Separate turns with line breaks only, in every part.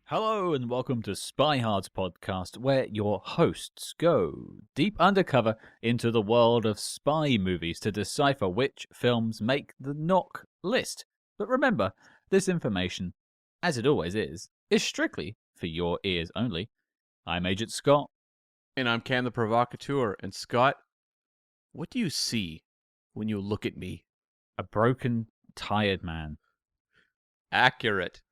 Hello and welcome to Spyhards podcast, where your hosts go deep undercover into the world of spy movies to decipher which films make the knock list. But remember, this information, as it always is strictly for your ears only. I'm Agent Scott.
And I'm Cam the Provocateur. And Scott, what do you see when you look at me?
A broken, tired man.
Accurate.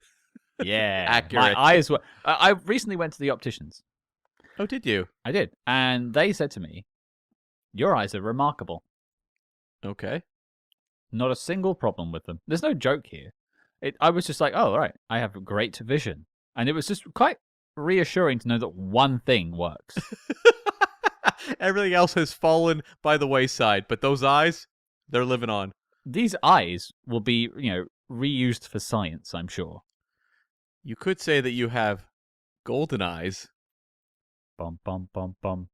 Yeah.
Accurate.
My eyes were... I recently went to the opticians.
Oh, did you?
I did. And they said to me, your eyes are remarkable.
Okay.
Not a single problem with them. There's no joke here. I was just like, oh, right, I have great vision. And it was just quite reassuring to know that one thing works.
Everything else has fallen by the wayside, but those eyes, they're living on.
These eyes will be, reused for science, I'm sure.
You could say that you have golden eyes.
Bum, bum, bum, bum.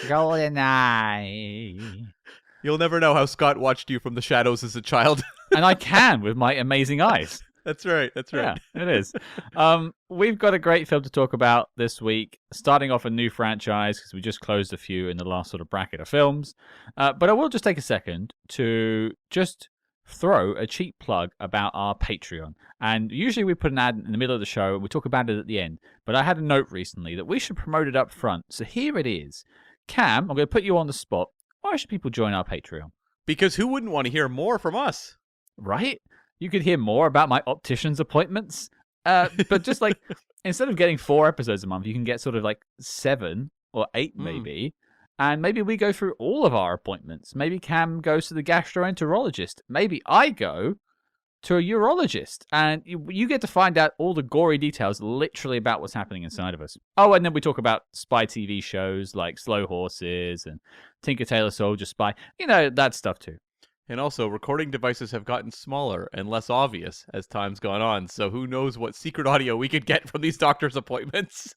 Golden eye.
You'll never know how Scott watched you from the shadows as a child.
And I can with my amazing eyes.
That's right.
Yeah, it is. We've got a great film to talk about this week, starting off a new franchise because we just closed a few in the last sort of bracket of films. But I will just take a second to just throw a cheap plug about our Patreon. And usually we put an ad in the middle of the show and we talk about it at the end. But I had a note recently that we should promote it up front. So here it is. Cam, I'm going to put you on the spot. Why should people join our Patreon?
Because who wouldn't want to hear more from us?
Right? You could hear more about my optician's appointments. But just like, instead of getting 4 episodes a month, you can get sort of like 7 or 8 maybe. And maybe we go through all of our appointments. Maybe Cam goes to the gastroenterologist. Maybe I go to a urologist. And you get to find out all the gory details literally about what's happening inside of us. Oh, and then we talk about spy TV shows like Slow Horses and Tinker Tailor Soldier Spy. That stuff too.
And also, recording devices have gotten smaller and less obvious as time's gone on. So who knows what secret audio we could get from these doctor's appointments.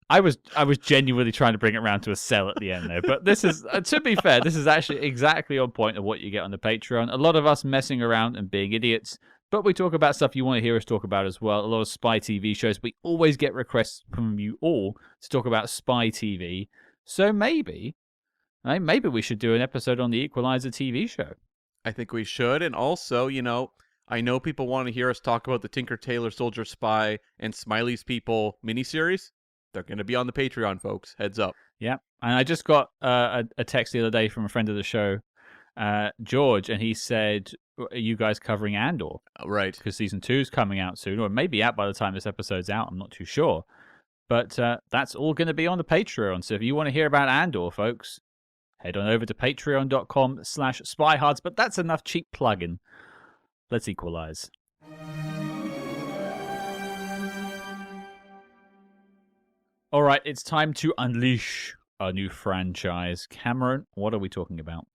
I was genuinely trying to bring it around to a sell at the end there. But this is, to be fair, this is actually exactly on point of what you get on the Patreon. A lot of us messing around and being idiots. But we talk about stuff you want to hear us talk about as well. A lot of spy TV shows. We always get requests from you all to talk about spy TV. So maybe we should do an episode on the Equalizer TV show.
I think we should. And also, I know people want to hear us talk about the Tinker Tailor Soldier Spy and Smiley's People miniseries. They're going to be on the Patreon, folks. Heads up.
Yeah. And I just got a text the other day from a friend of the show, George, and he said, are you guys covering Andor?
Right.
Because season 2 is coming out soon, or maybe out by the time this episode's out. I'm not too sure. But that's all going to be on the Patreon. So if you want to hear about Andor, folks, head on over to patreon.com/spyhards. But that's enough cheap plugging. Let's equalize. All right, it's time to unleash a new franchise. Cameron, what are we talking about?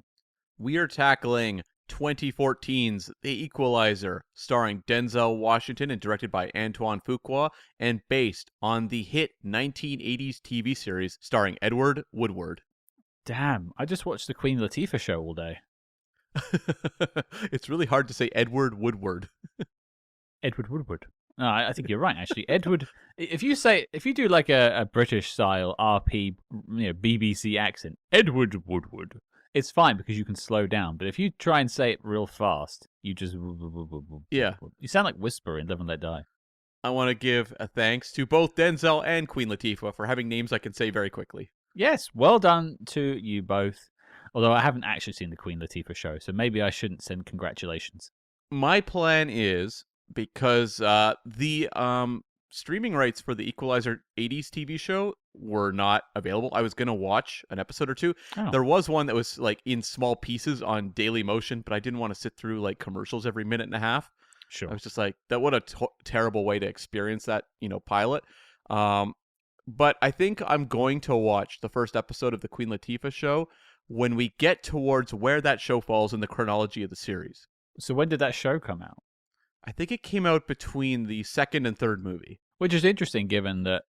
We are tackling 2014's The Equalizer, starring Denzel Washington and directed by Antoine Fuqua, and based on the hit 1980s TV series starring Edward Woodward.
Damn, I just watched the Queen Latifah show all day.
It's really hard to say Edward Woodward.
Edward Woodward. No, I think you're right, actually. Edward, if you do like a British style RP, BBC accent, Edward Woodward, it's fine because you can slow down. But if you try and say it real fast, you just...
Yeah.
You sound like Whisper in Live and Let Die.
I want to give a thanks to both Denzel and Queen Latifah for having names I can say very quickly.
Yes, well done to you both. Although I haven't actually seen the Queen Latifah show, so maybe I shouldn't send congratulations.
My plan is, because the streaming rights for the Equalizer 80s TV show were not available. I was going to watch an episode or two.
Oh.
There was one that was like in small pieces on Daily Motion, but I didn't want to sit through like commercials every minute and a half.
Sure.
I was just like, what a terrible way to experience that, pilot. But I think I'm going to watch the first episode of the Queen Latifah show when we get towards where that show falls in the chronology of the series.
So when did that show come out?
I think it came out between the second and third movie.
Which is interesting given that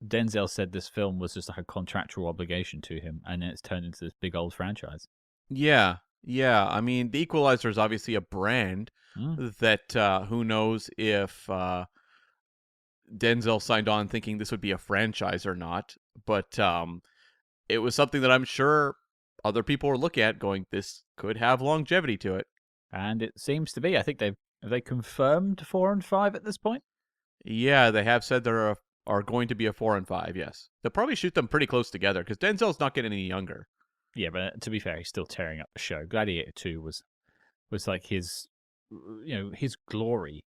Denzel said this film was just like a contractual obligation to him, and then it's turned into this big old franchise.
Yeah. Yeah, I mean, the Equalizer is obviously a brand
Mm.
that who knows if Denzel signed on thinking this would be a franchise or not, but it was something that I'm sure other people were looking at going, this could have longevity to it.
And it seems to be. I think have they confirmed 4 and 5 at this point?
Yeah, they have said there are going to be a 4 and 5, yes. They'll probably shoot them pretty close together because Denzel's not getting any younger.
Yeah, but to be fair, he's still tearing up the show. Gladiator 2 was like his his glory.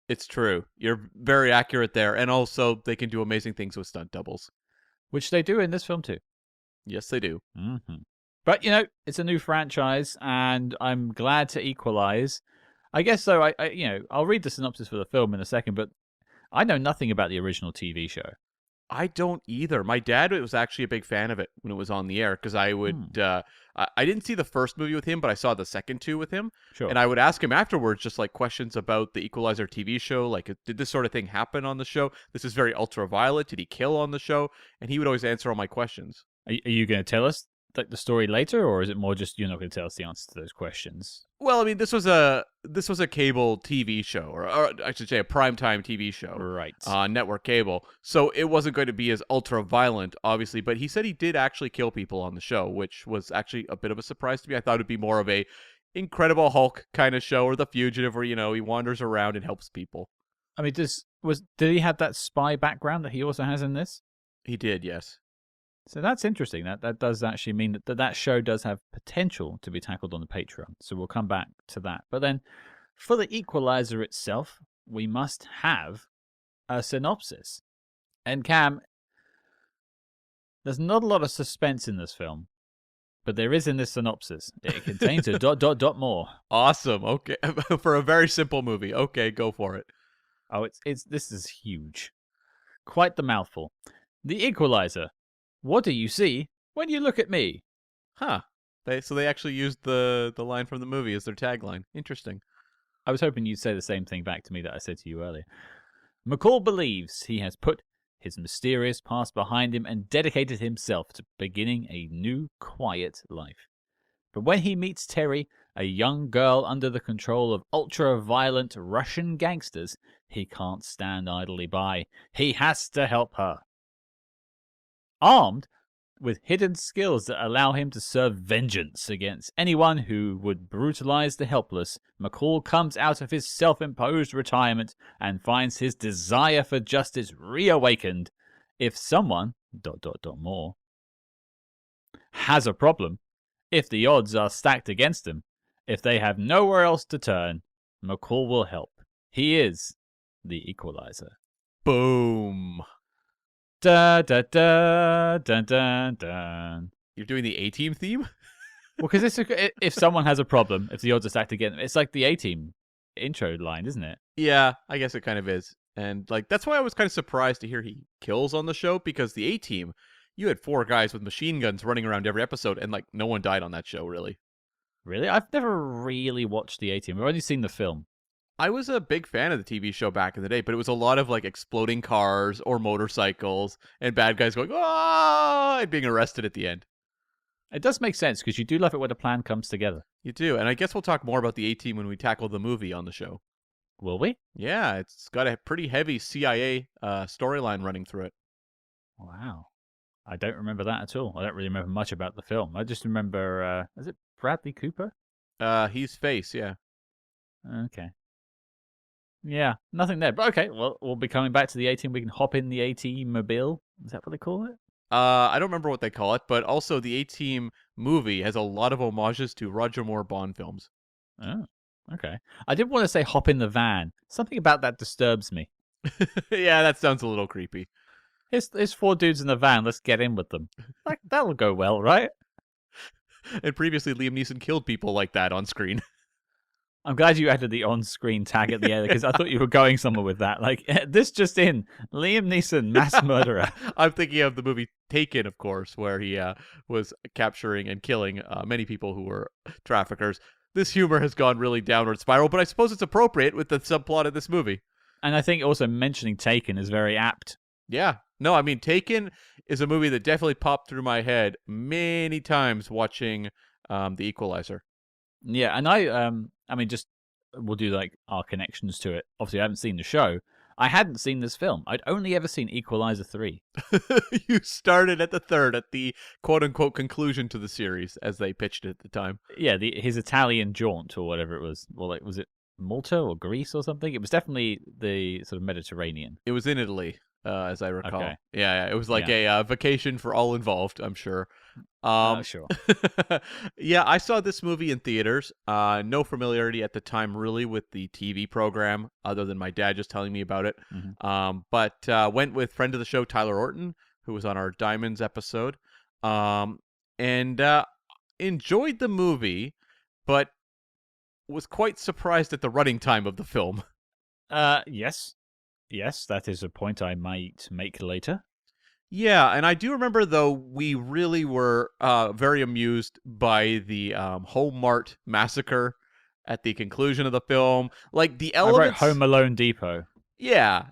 It's true. You're very accurate there. And also, they can do amazing things with stunt doubles.
Which they do in this film too.
Yes, they do.
Mm-hmm. But it's a new franchise, and I'm glad to equalize. I guess so. I'll read the synopsis for the film in a second, but I know nothing about the original TV show.
I don't either. My dad was actually a big fan of it when it was on the air because I would. I didn't see the first movie with him, but I saw the second two with him.
Sure.
And I would ask him afterwards just like questions about the Equalizer TV show. Like, did this sort of thing happen on the show? This is very ultraviolet. Did he kill on the show? And he would always answer all my questions.
Are you going to tell us the story later, or is it more just you're not going to tell us the answer to those questions?
Well, I mean, this was a cable TV show, or I should say, a primetime TV show,
Right.
On network cable. So it wasn't going to be as ultra violent, obviously. But he said he did actually kill people on the show, which was actually a bit of a surprise to me. I thought it'd be more of a Incredible Hulk kind of show, or The Fugitive, where he wanders around and helps people.
I mean, did he have that spy background that he also has in this?
He did, yes.
So that's interesting. That does actually mean that show does have potential to be tackled on the Patreon. So we'll come back to that. But then, for the Equalizer itself, we must have a synopsis. And Cam, there's not a lot of suspense in this film, but there is in this synopsis. It contains a ... more.
Awesome. Okay, for a very simple movie. Okay, go for it.
Oh, this is huge. Quite the mouthful. The Equalizer. What do you see when you look at me?
Huh. So they actually used the line from the movie as their tagline. Interesting.
I was hoping you'd say the same thing back to me that I said to you earlier. McCall believes he has put his mysterious past behind him and dedicated himself to beginning a new, quiet life. But when he meets Terry, a young girl under the control of ultra-violent Russian gangsters, he can't stand idly by. He has to help her. Armed with hidden skills that allow him to serve vengeance against anyone who would brutalize the helpless, McCall comes out of his self-imposed retirement and finds his desire for justice reawakened. If someone ... more has a problem, if the odds are stacked against him, if they have nowhere else to turn, McCall will help. He is the Equalizer.
Boom.
Da da da dun dun dun.
You're doing the A-Team theme?
Well, because if someone has a problem, if the odds are stacked against them, it's like the A-Team intro line, isn't it?
Yeah, I guess it kind of is. And like that's why I was kind of surprised to hear he kills on the show, because the A-Team, you had 4 guys with machine guns running around every episode, and like no one died on that show, really.
Really? I've never really watched the A-Team. I've only seen the film.
I was a big fan of the TV show back in the day, but it was a lot of like exploding cars or motorcycles and bad guys going, "Ah!" and being arrested at the end.
It does make sense because you do love it when a plan comes together.
You do, and I guess we'll talk more about the A-Team when we tackle the movie on the show.
Will we?
Yeah, it's got a pretty heavy CIA storyline running through it.
Wow. I don't remember that at all. I don't really remember much about the film. I just remember, is it Bradley Cooper?
He's Face, yeah.
Okay. Yeah, nothing there. But okay, well, we'll be coming back to the A-Team. We can hop in the A-Team mobile. Is that what they call it?
I don't remember what they call it, but also the A-Team movie has a lot of homages to Roger Moore Bond films.
Oh, okay. I did want to say hop in the van. Something about that disturbs me.
Yeah, that sounds a little creepy.
Here's 4 dudes in the van. Let's get in with them. Like, that'll go well, right?
And previously, Liam Neeson killed people like that on screen.
I'm glad you added the on-screen tag at the end because I thought you were going somewhere with that. Like, this just in, Liam Neeson, mass murderer.
I'm thinking of the movie Taken, of course, where he was capturing and killing many people who were traffickers. This humor has gone really downward spiral, but I suppose it's appropriate with the subplot of this movie.
And I think also mentioning Taken is very apt.
Yeah. No, I mean, Taken is a movie that definitely popped through my head many times watching The Equalizer.
Yeah, and I mean, just we'll do like our connections to it. Obviously, I haven't seen the show. I hadn't seen this film. I'd only ever seen Equalizer 3.
You started at the third, at the quote unquote conclusion to the series, as they pitched it at the time.
Yeah, his Italian jaunt or whatever it was. Well, like, was it Malta or Greece or something? It was definitely the sort of Mediterranean.
It was in Italy, as I recall.
Okay.
Yeah, it was like
Yeah.
a vacation for all involved, I'm sure. Um,
Sure.
yeah, I saw this movie in theaters. No familiarity at the time, really, with the TV program, other than my dad just telling me about it.
Hmm.
But went with friend of the show, Tyler Orton, who was on our Diamonds episode, and enjoyed the movie, but was quite surprised at the running time of the film.
Yes. Yes, that is a point I might make later.
Yeah, and I do remember, though, we really were very amused by the Home Mart massacre at the conclusion of the film. Like, the
I wrote
elements...
Home Alone Depot.
Yeah,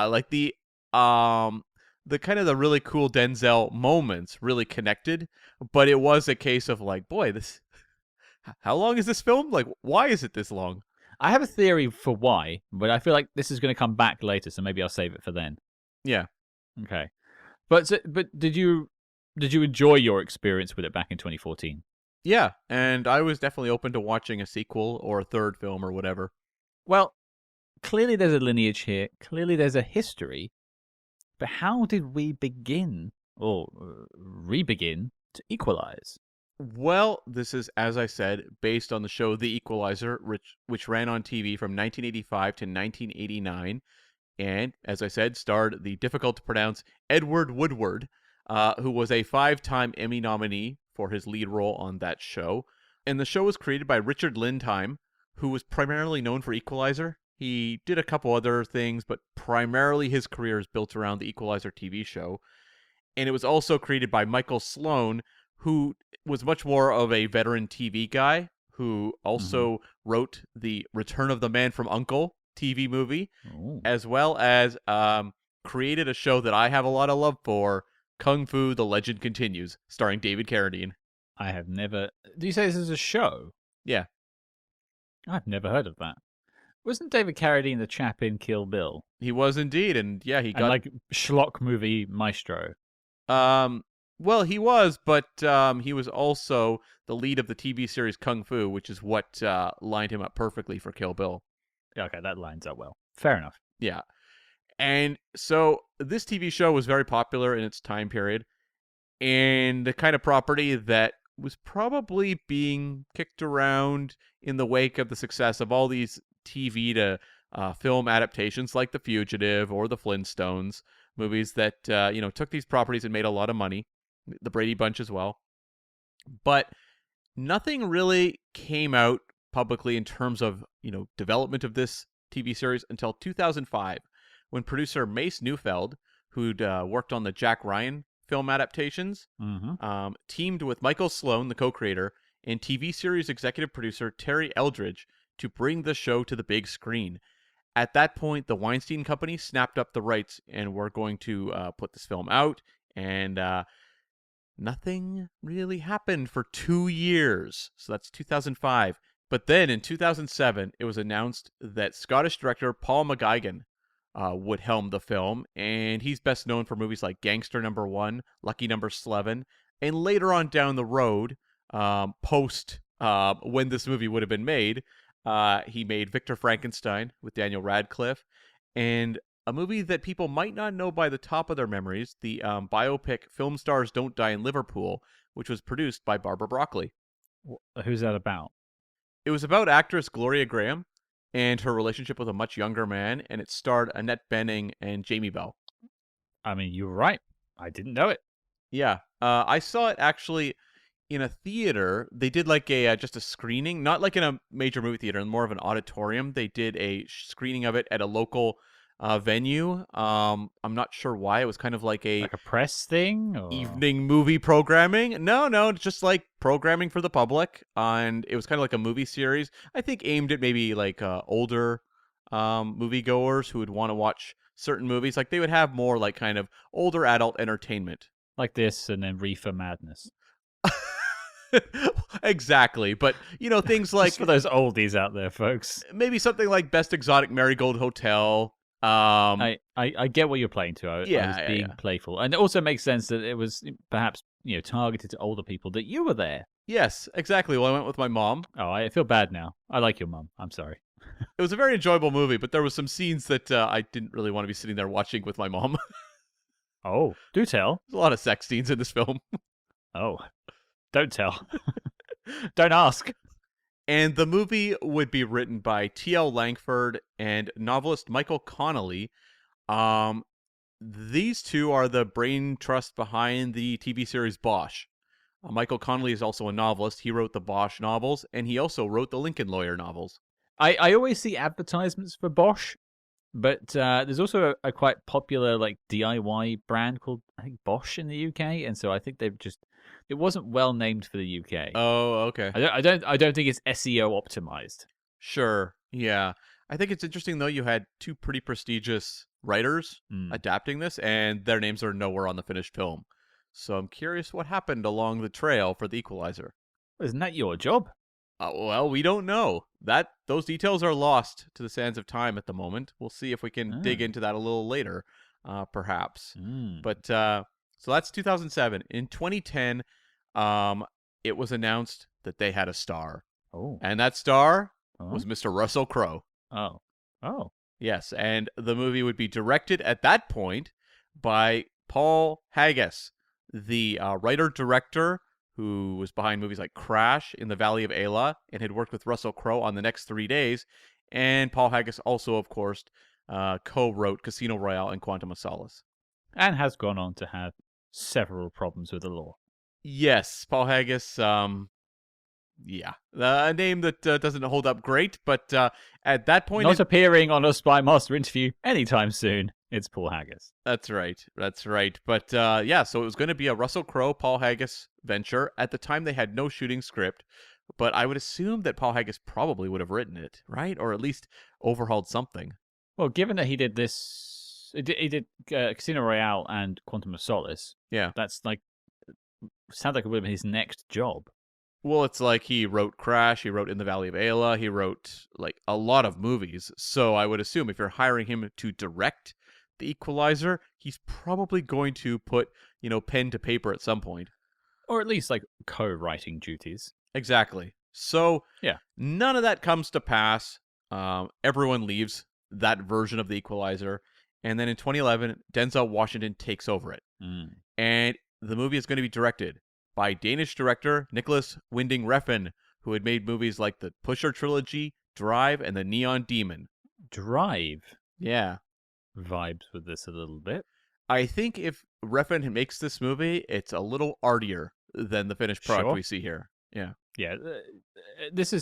like the kind of the really cool Denzel moments really connected, but it was a case of like, boy, this how long is this film? Like, why is it this long?
I have a theory for why, but I feel like this is going to come back later, so maybe I'll save it for then.
Yeah.
Okay. But did you enjoy your experience with it back in 2014?
Yeah, and I was definitely open to watching a sequel or a third film or whatever.
Well, clearly there's a lineage here. Clearly there's a history. But how did we begin or re-begin to equalize?
Well, this is, as I said, based on the show The Equalizer, which ran on TV from 1985 to 1989, and, as I said, starred the difficult to pronounce Edward Woodward, who was a 5-time Emmy nominee for his lead role on that show. And the show was created by Richard Lindheim, who was primarily known for Equalizer. He did a couple other things, but primarily his career is built around the Equalizer TV show. And it was also created by Michael Sloan, who was much more of a veteran TV guy, who
Mm-hmm.
also wrote the Return of the Man from U.N.C.L.E. TV movie,
Ooh,
as well as created a show that I have a lot of love for, Kung Fu: The Legend Continues, starring David Carradine.
I have never. Do you say this is a show?
Yeah,
I've never heard of that. Wasn't David Carradine the chap in Kill Bill
he was indeed, and yeah, he
and
got
like schlock movie maestro?
um. Well, he was, but he was also the lead of the TV series Kung Fu, which is what lined him up perfectly for Kill Bill.
Yeah, okay, that lines up well. Fair enough.
Yeah. And so this TV show was very popular in its time period, and the kind of property that was probably being kicked around in the wake of the success of all these TV to film adaptations like The Fugitive or The Flintstones, movies that took these properties and made a lot of money, the Brady Bunch as well. But nothing really came out publicly in terms of development of this TV series until 2005, when producer Mace Neufeld, who'd worked on the Jack Ryan film adaptations,
Mm-hmm.
teamed with Michael Sloan, the co-creator, and TV series executive producer Terry Eldridge to bring the show to the big screen. At that point, the Weinstein Company snapped up the rights and were going to put this film out, and nothing really happened for 2 years. So that's 2005. But then in 2007, it was announced that Scottish director Paul McGuigan would helm the film, and he's best known for movies like Gangster Number One, Lucky Number 11, and later on down the road, post when this movie would have been made, he made Victor Frankenstein with Daniel Radcliffe, and a movie that people might not know by the top of their memories, the biopic Film Stars Don't Die in Liverpool, which was produced by Barbara Broccoli.
Who's that about?
It was about actress Gloria Graham and her relationship with a much younger man, and it starred Annette Bening and Jamie Bell.
I mean, you were right. I didn't know it.
Yeah, I saw it actually in a theater. They did like a just a screening, not like in a major movie theater, and more of an auditorium. They did a screening of it at a local venue. I'm not sure why. It was kind of like a
Like a press thing, or
evening movie programming. No, just like programming for the public, and it was kind of like a movie series. I think aimed at maybe like older moviegoers who would want to watch certain movies. Like they would have more like kind of older adult entertainment.
like this, and then Reefer Madness.
Exactly. But, things like
Just for those oldies out there, folks.
maybe something like Best Exotic Marigold Hotel.
I get what you're playing to. I was
Yeah, yeah,
being
yeah.
playful, and it also makes sense that it was perhaps targeted to older people. That you were there.
Yes, exactly. Well, I went with my mom.
Oh, I feel bad now. I like your mum. I'm sorry.
It was a very enjoyable movie, but there was some scenes that I didn't really want to be sitting there watching with my mom.
Oh, do tell.
There's a lot of sex scenes in this film.
Oh, don't tell. Don't ask.
And the movie would be written by T.L. Langford and novelist Michael Connelly. Um, these two are the brain trust behind the TV series Bosch. Michael Connelly is also a novelist. He wrote the Bosch novels, and he also wrote the Lincoln Lawyer novels.
I always see advertisements for Bosch, but there's also a quite popular like DIY brand called I think Bosch in the UK, and so I think it wasn't well named for the UK.
Oh, okay.
I don't think it's SEO optimized.
Sure. Yeah. I think it's interesting, though, you had two pretty prestigious writers
Mm.
adapting this, and their names are nowhere on the finished film. So I'm curious what happened along the trail for the Equalizer.
Isn't that your job?
Well, we don't know. Those details are lost to the sands of time at the moment. We'll see if we can dig into that a little later, perhaps. But so that's 2007. In 2010, it was announced that they had a star.
Oh.
And that star was Mr. Russell Crowe.
Oh. Oh.
Yes, and the movie would be directed at that point by Paul Haggis, the writer-director who was behind movies like Crash, In the Valley of Ayla, and had worked with Russell Crowe on The Next 3 Days. And Paul Haggis also, of course, co-wrote Casino Royale and Quantum of Solace.
And has gone on to have several problems with the law.
Yes, Paul Haggis, yeah. A name that doesn't hold up great, but at that point...
Not appearing on a Spy Master interview anytime soon. It's Paul Haggis.
That's right. But yeah, so it was going to be a Russell Crowe, Paul Haggis venture. At the time, they had no shooting script, but I would assume that Paul Haggis probably would have written it, right? Or at least overhauled something.
Well, given that he did Casino Royale and Quantum of Solace,
Yeah.
that's like, sounds like it would have been his next job.
Well, it's like he wrote Crash, he wrote In the Valley of Ayla, he wrote like a lot of movies. So I would assume if you're hiring him to direct The Equalizer, he's probably going to put, pen to paper at some point.
Or at least like co-writing duties.
Exactly. So
yeah,
none of that comes to pass. Everyone leaves that version of The Equalizer. And then in 2011, Denzel Washington takes over it. And the movie is going to be directed by Danish director Nicholas Winding Refn, who had made movies like the Pusher trilogy, Drive, and The Neon Demon.
Drive?
Yeah.
Vibes with this a little bit.
I think if Refn makes this movie, it's a little artier than the finished product we see here. Yeah.
Yeah. This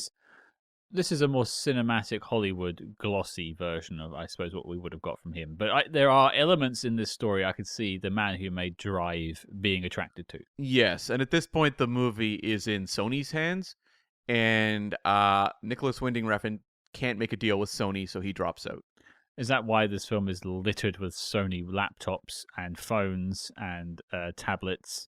is a more cinematic Hollywood glossy version of, I suppose, what we would have got from him. But there are elements in this story I could see the man who made Drive being attracted to.
Yes, and at this point, the movie is in Sony's hands, and Nicholas Winding Refn can't make a deal with Sony, so he drops out.
Is that why this film is littered with Sony laptops and phones and tablets?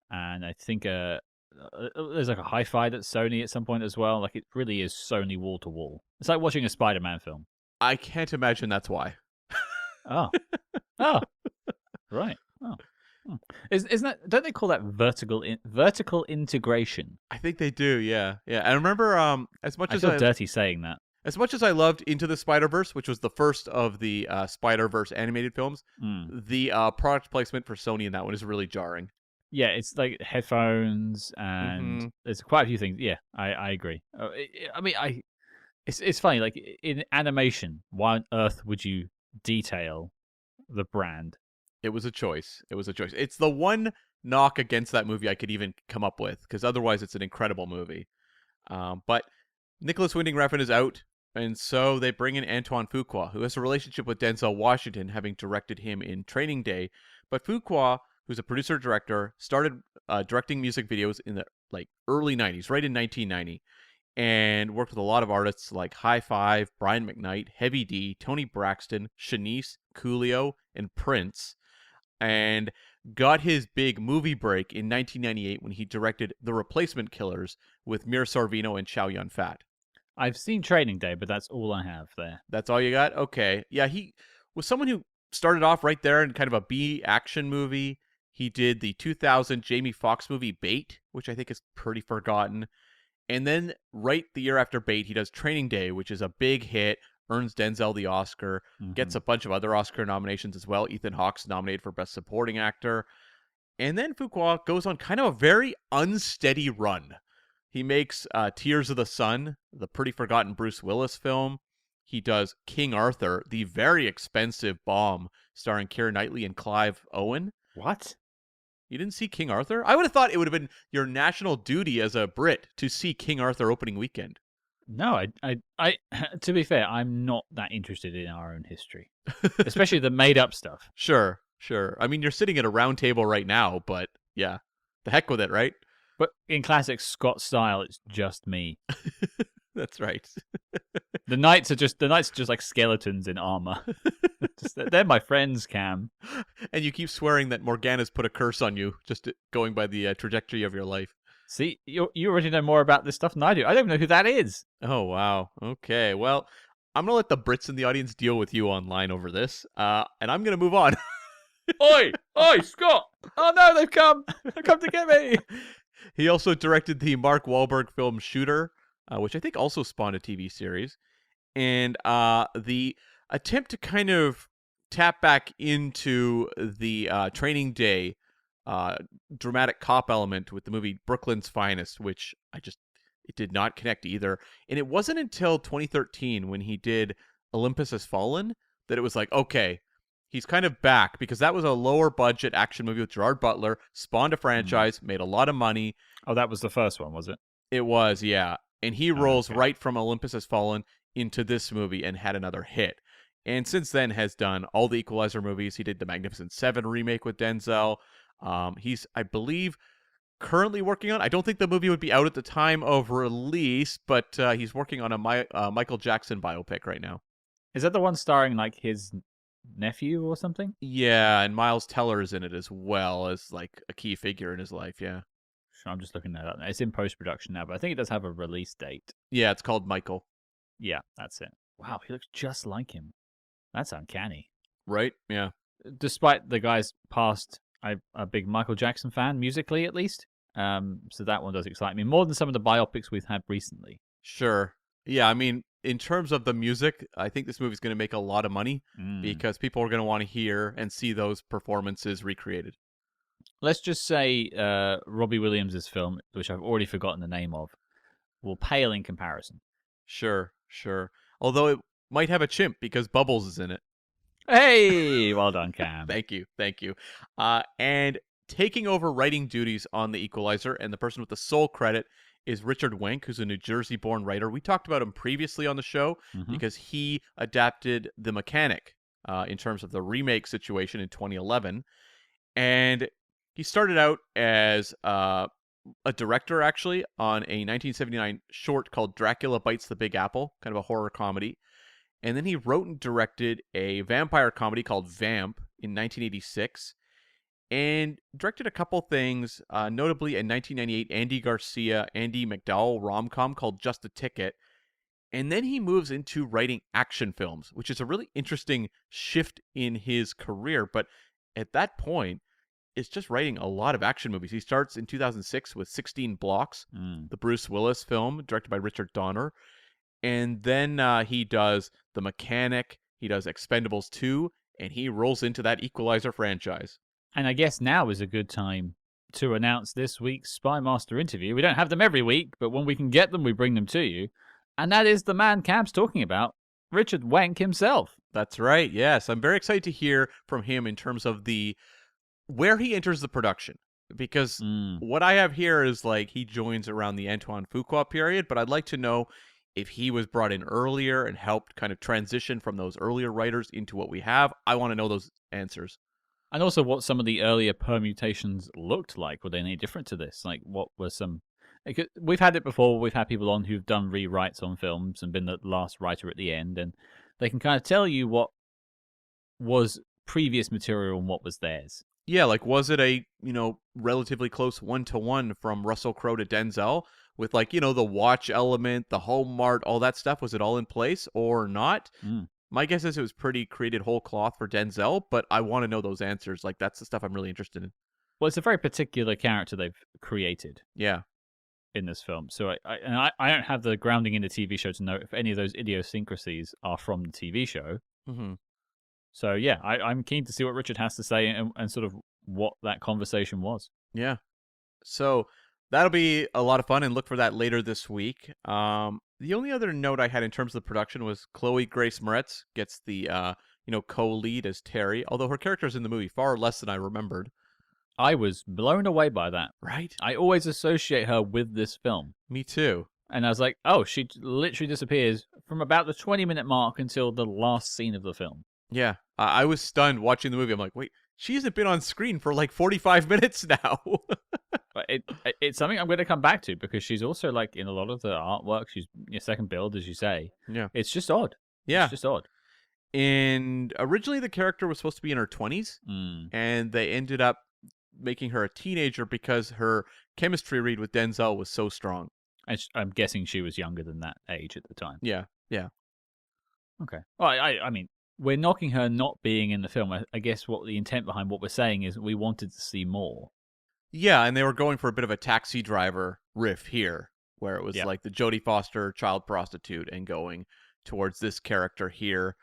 And I think there's like a hi-fi that's Sony at some point as well. Like it really is Sony wall to wall. It's like watching a Spider-Man film.
I can't imagine that's why.
Oh, right. Oh, isn't that? Don't they call that vertical integration?
I think they do. Yeah. I remember as much
I
as
feel dirty saying that.
As much as I loved Into the Spider-Verse, which was the first of the Spider-Verse animated films, the product placement for Sony in that one is really jarring.
Yeah, it's like headphones and there's quite a few things. Yeah, I agree. It's funny. Like in animation, why on earth would you detail the brand?
It was a choice. It's the one knock against that movie I could even come up with, because otherwise it's an incredible movie. But Nicholas Winding Refn is out, and so they bring in Antoine Fuqua, who has a relationship with Denzel Washington, having directed him in Training Day. But Fuqua, who's a producer-director, started directing music videos in the early 90s, right in 1990, and worked with a lot of artists like High Five, Brian McKnight, Heavy D, Tony Braxton, Shanice, Coolio, and Prince. And got his big movie break in 1998 when he directed The Replacement Killers with Mira Sorvino and Chow Yun-fat.
I've seen Training Day, but that's all I have there.
That's all you got? Okay. Yeah, he was someone who started off right there in kind of a B action movie. He did the 2000 Jamie Foxx movie Bait, which I think is pretty forgotten. And then right the year after Bait, he does Training Day, which is a big hit, earns Denzel the Oscar, gets a bunch of other Oscar nominations as well. Ethan Hawke's nominated for Best Supporting Actor. And then Fuqua goes on kind of a very unsteady run. He makes Tears of the Sun, the pretty forgotten Bruce Willis film. He does King Arthur, the very expensive bomb starring Keira Knightley and Clive Owen.
What?
You didn't see King Arthur? I would have thought it would have been your national duty as a Brit to see King Arthur opening weekend.
No, I to be fair, I'm not that interested in our own history, especially the made-up stuff.
Sure. I mean, you're sitting at a round table right now, but yeah, the heck with it, right?
But in classic Scott style, it's just me.
That's right.
The knights are just like skeletons in armor. They're my friends, Cam.
And you keep swearing that Morgana's put a curse on you, just going by the trajectory of your life.
See, you already know more about this stuff than I do. I don't even know who that is.
Oh, wow. Okay, well, I'm going to let the Brits in the audience deal with you online over this, and I'm going to move on.
Oi, Scott! Oh no, they've come! They've come to get me!
He also directed the Mark Wahlberg film Shooter, which I think also spawned a TV series. And the attempt to kind of tap back into the Training Day dramatic cop element with the movie Brooklyn's Finest, which it did not connect either. And it wasn't until 2013 when he did Olympus Has Fallen that it was like, okay, he's kind of back, because that was a lower budget action movie with Gerard Butler, spawned a franchise, made a lot of money.
Oh, that was the first one, was it?
It was, yeah. And he rolls right from Olympus Has Fallen into this movie and had another hit. And since then has done all the Equalizer movies. He did the Magnificent Seven remake with Denzel. He's, I believe, currently working on, I don't think the movie would be out at the time of release, but he's working on a Michael Jackson biopic right now.
Is that the one starring like his nephew or something?
Yeah, and Miles Teller is in it as well as like a key figure in his life, yeah.
Sure, I'm just looking that up now. It's in post-production now, but I think it does have a release date.
Yeah, it's called Michael.
Yeah, that's it. Wow, he looks just like him. That's uncanny.
Right? Yeah.
Despite the guy's past, I'm a big Michael Jackson fan, musically at least. So that one does excite me more than some of the biopics we've had recently.
Sure. Yeah, I mean, in terms of the music, I think this movie's going to make a lot of money because people are going to want to hear and see those performances recreated.
Let's just say Robbie Williams' film, which I've already forgotten the name of, will pale in comparison.
Sure. Although it might have a chimp because Bubbles is in it.
Hey, well done, Cam.
Thank you. And taking over writing duties on The Equalizer, and the person with the sole credit is Richard Wenk, who's a New Jersey-born writer. We talked about him previously on the show because he adapted The Mechanic in terms of the remake situation in 2011. And he started out as a director, actually, on a 1979 short called Dracula Bites the Big Apple, kind of a horror comedy. And then he wrote and directed a vampire comedy called Vamp in 1986. And directed a couple things, notably a 1998 Andy Garcia, Andy McDowell rom-com called Just a Ticket. And then he moves into writing action films, which is a really interesting shift in his career. But at that point, it's just writing a lot of action movies. He starts in 2006 with 16 Blocks, the Bruce Willis film, directed by Richard Donner. And then he does The Mechanic, he does Expendables 2, and he rolls into that Equalizer franchise.
And I guess now is a good time to announce this week's Spy Master interview. We don't have them every week, but when we can get them, we bring them to you. And that is the man Cam's talking about, Richard Wenk himself.
That's right, yes. I'm very excited to hear from him in terms of where he enters the production. Because what I have here is like he joins around the Antoine Fuqua period, but I'd like to know if he was brought in earlier and helped kind of transition from those earlier writers into what we have. I want to know those answers.
And also what some of the earlier permutations looked like. Were they any different to this? Like, what were some... We've had it before. We've had people on who've done rewrites on films and been the last writer at the end. And they can kind of tell you what was previous material and what was theirs.
Yeah, like was it a, relatively close 1-to-1 from Russell Crowe to Denzel with like, the watch element, the Home Mart, all that stuff? Was it all in place or not?
Mm.
My guess is it was pretty created whole cloth for Denzel, but I want to know those answers. Like that's the stuff I'm really interested in.
Well, it's a very particular character they've created
Yeah.
in this film. So I don't have the grounding in the TV show to know if any of those idiosyncrasies are from the TV show.
Mm-hmm.
So yeah, I'm keen to see what Richard has to say and sort of what that conversation was.
Yeah. So that'll be a lot of fun, and look for that later this week. The only other note I had in terms of the production was Chloë Grace Moretz gets the co-lead as Terry, although her character's in the movie far less than I remembered.
I was blown away by that.
Right?
I always associate her with this film.
Me too.
And I was like, oh, she literally disappears from about the 20-minute mark until the last scene of the film.
Yeah. I was stunned watching the movie. I'm like, wait, she hasn't been on screen for like 45 minutes now.
But it's something I'm going to come back to because she's also like in a lot of the artwork. She's your second build, as you say.
Yeah.
It's just odd.
Yeah.
It's just odd.
And originally the character was supposed to be in her 20s, and they ended up making her a teenager because her chemistry read with Denzel was so strong.
And I'm guessing she was younger than that age at the time.
Yeah. Yeah.
Okay. Well, I mean, we're knocking her not being in the film. I guess what the intent behind what we're saying is we wanted to see more.
Yeah, and they were going for a bit of a Taxi Driver riff here, where it was like the Jodie Foster child prostitute and going towards this character here.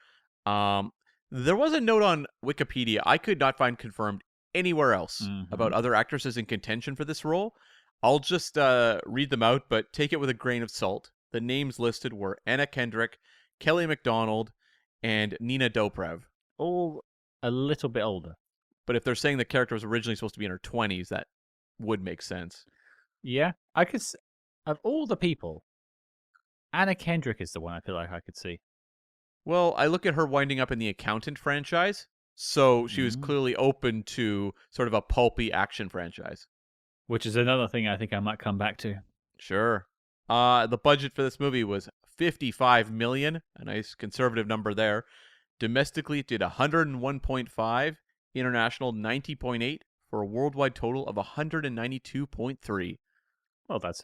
There was a note on Wikipedia I could not find confirmed anywhere else about other actresses in contention for this role. I'll just read them out, but take it with a grain of salt. The names listed were Anna Kendrick, Kelly MacDonald, and Nina Dobrev.
All a little bit older.
But if they're saying the character was originally supposed to be in her 20s, that would make sense.
Yeah, I could. Of all the people, Anna Kendrick is the one I feel like I could see.
Well, I look at her winding up in the Accountant franchise, so she was clearly open to sort of a pulpy action franchise.
Which is another thing I think I might come back to.
Sure. The budget for this movie was $55 million, a nice conservative number there. Domestically, it did 101.5, international 90.8, for a worldwide total of 192.3.
Well, that's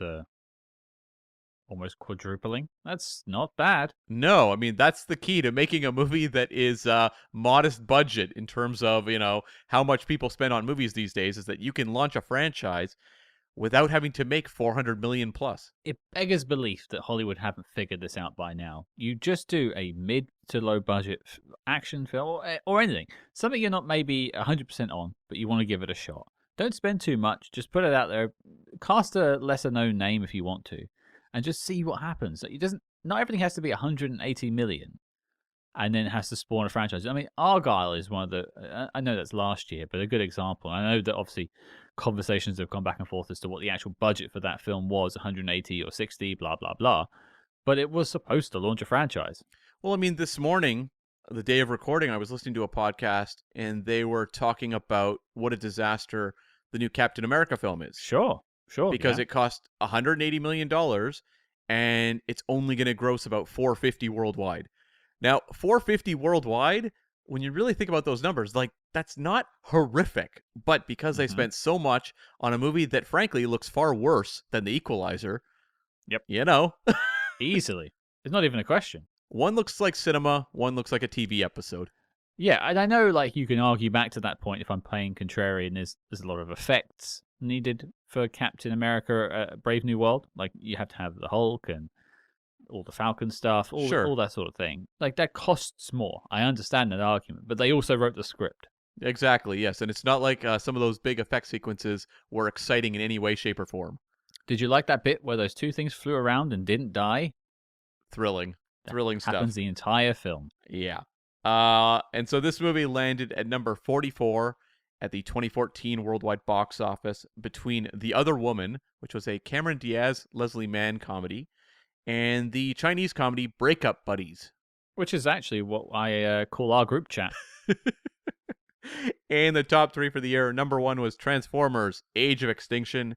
almost quadrupling. That's not bad.
No, I mean, that's the key to making a movie that is modest budget in terms of, how much people spend on movies these days, is that you can launch a franchise without having to make 400 million plus.
It beggars belief that Hollywood haven't figured this out by now. You just do a mid to low budget action film or anything. Something you're not maybe 100% on, but you want to give it a shot. Don't spend too much. Just put it out there. Cast a lesser known name if you want to. And just see what happens. Not everything has to be 180 million. And then it has to spawn a franchise. I mean, Argyle is one of the... I know that's last year, but a good example. I know that obviously conversations have gone back and forth as to what the actual budget for that film was, 180 or 60, blah, blah, blah. But it was supposed to launch a franchise.
Well, I mean, this morning, the day of recording, I was listening to a podcast, and they were talking about what a disaster the new Captain America film is.
Sure.
Because it cost $180 million, and it's only going to gross about $450 worldwide. Now, $450 worldwide, when you really think about those numbers, like, that's not horrific. But because they spent so much on a movie that, frankly, looks far worse than The Equalizer,
Easily. It's not even a question.
One looks like cinema, one looks like a TV episode.
Yeah, and I know, like, you can argue back to that point if I'm playing contrarian. There's a lot of effects needed for Captain America Brave New World. Like, you have to have the Hulk and all the Falcon stuff, all that sort of thing. Like, that costs more. I understand that argument, but they also wrote the script.
Exactly, yes. And it's not like some of those big effect sequences were exciting in any way, shape, or form.
Did you like that bit where those two things flew around and didn't die?
Thrilling stuff.
Happens the entire film.
Yeah. And so this movie landed at number 44 at the 2014 worldwide box office between The Other Woman, which was a Cameron Diaz, Leslie Mann comedy, and the Chinese comedy Breakup Buddies.
Which is actually what I call our group chat.
And the top three for the year, number 1 was Transformers, Age of Extinction.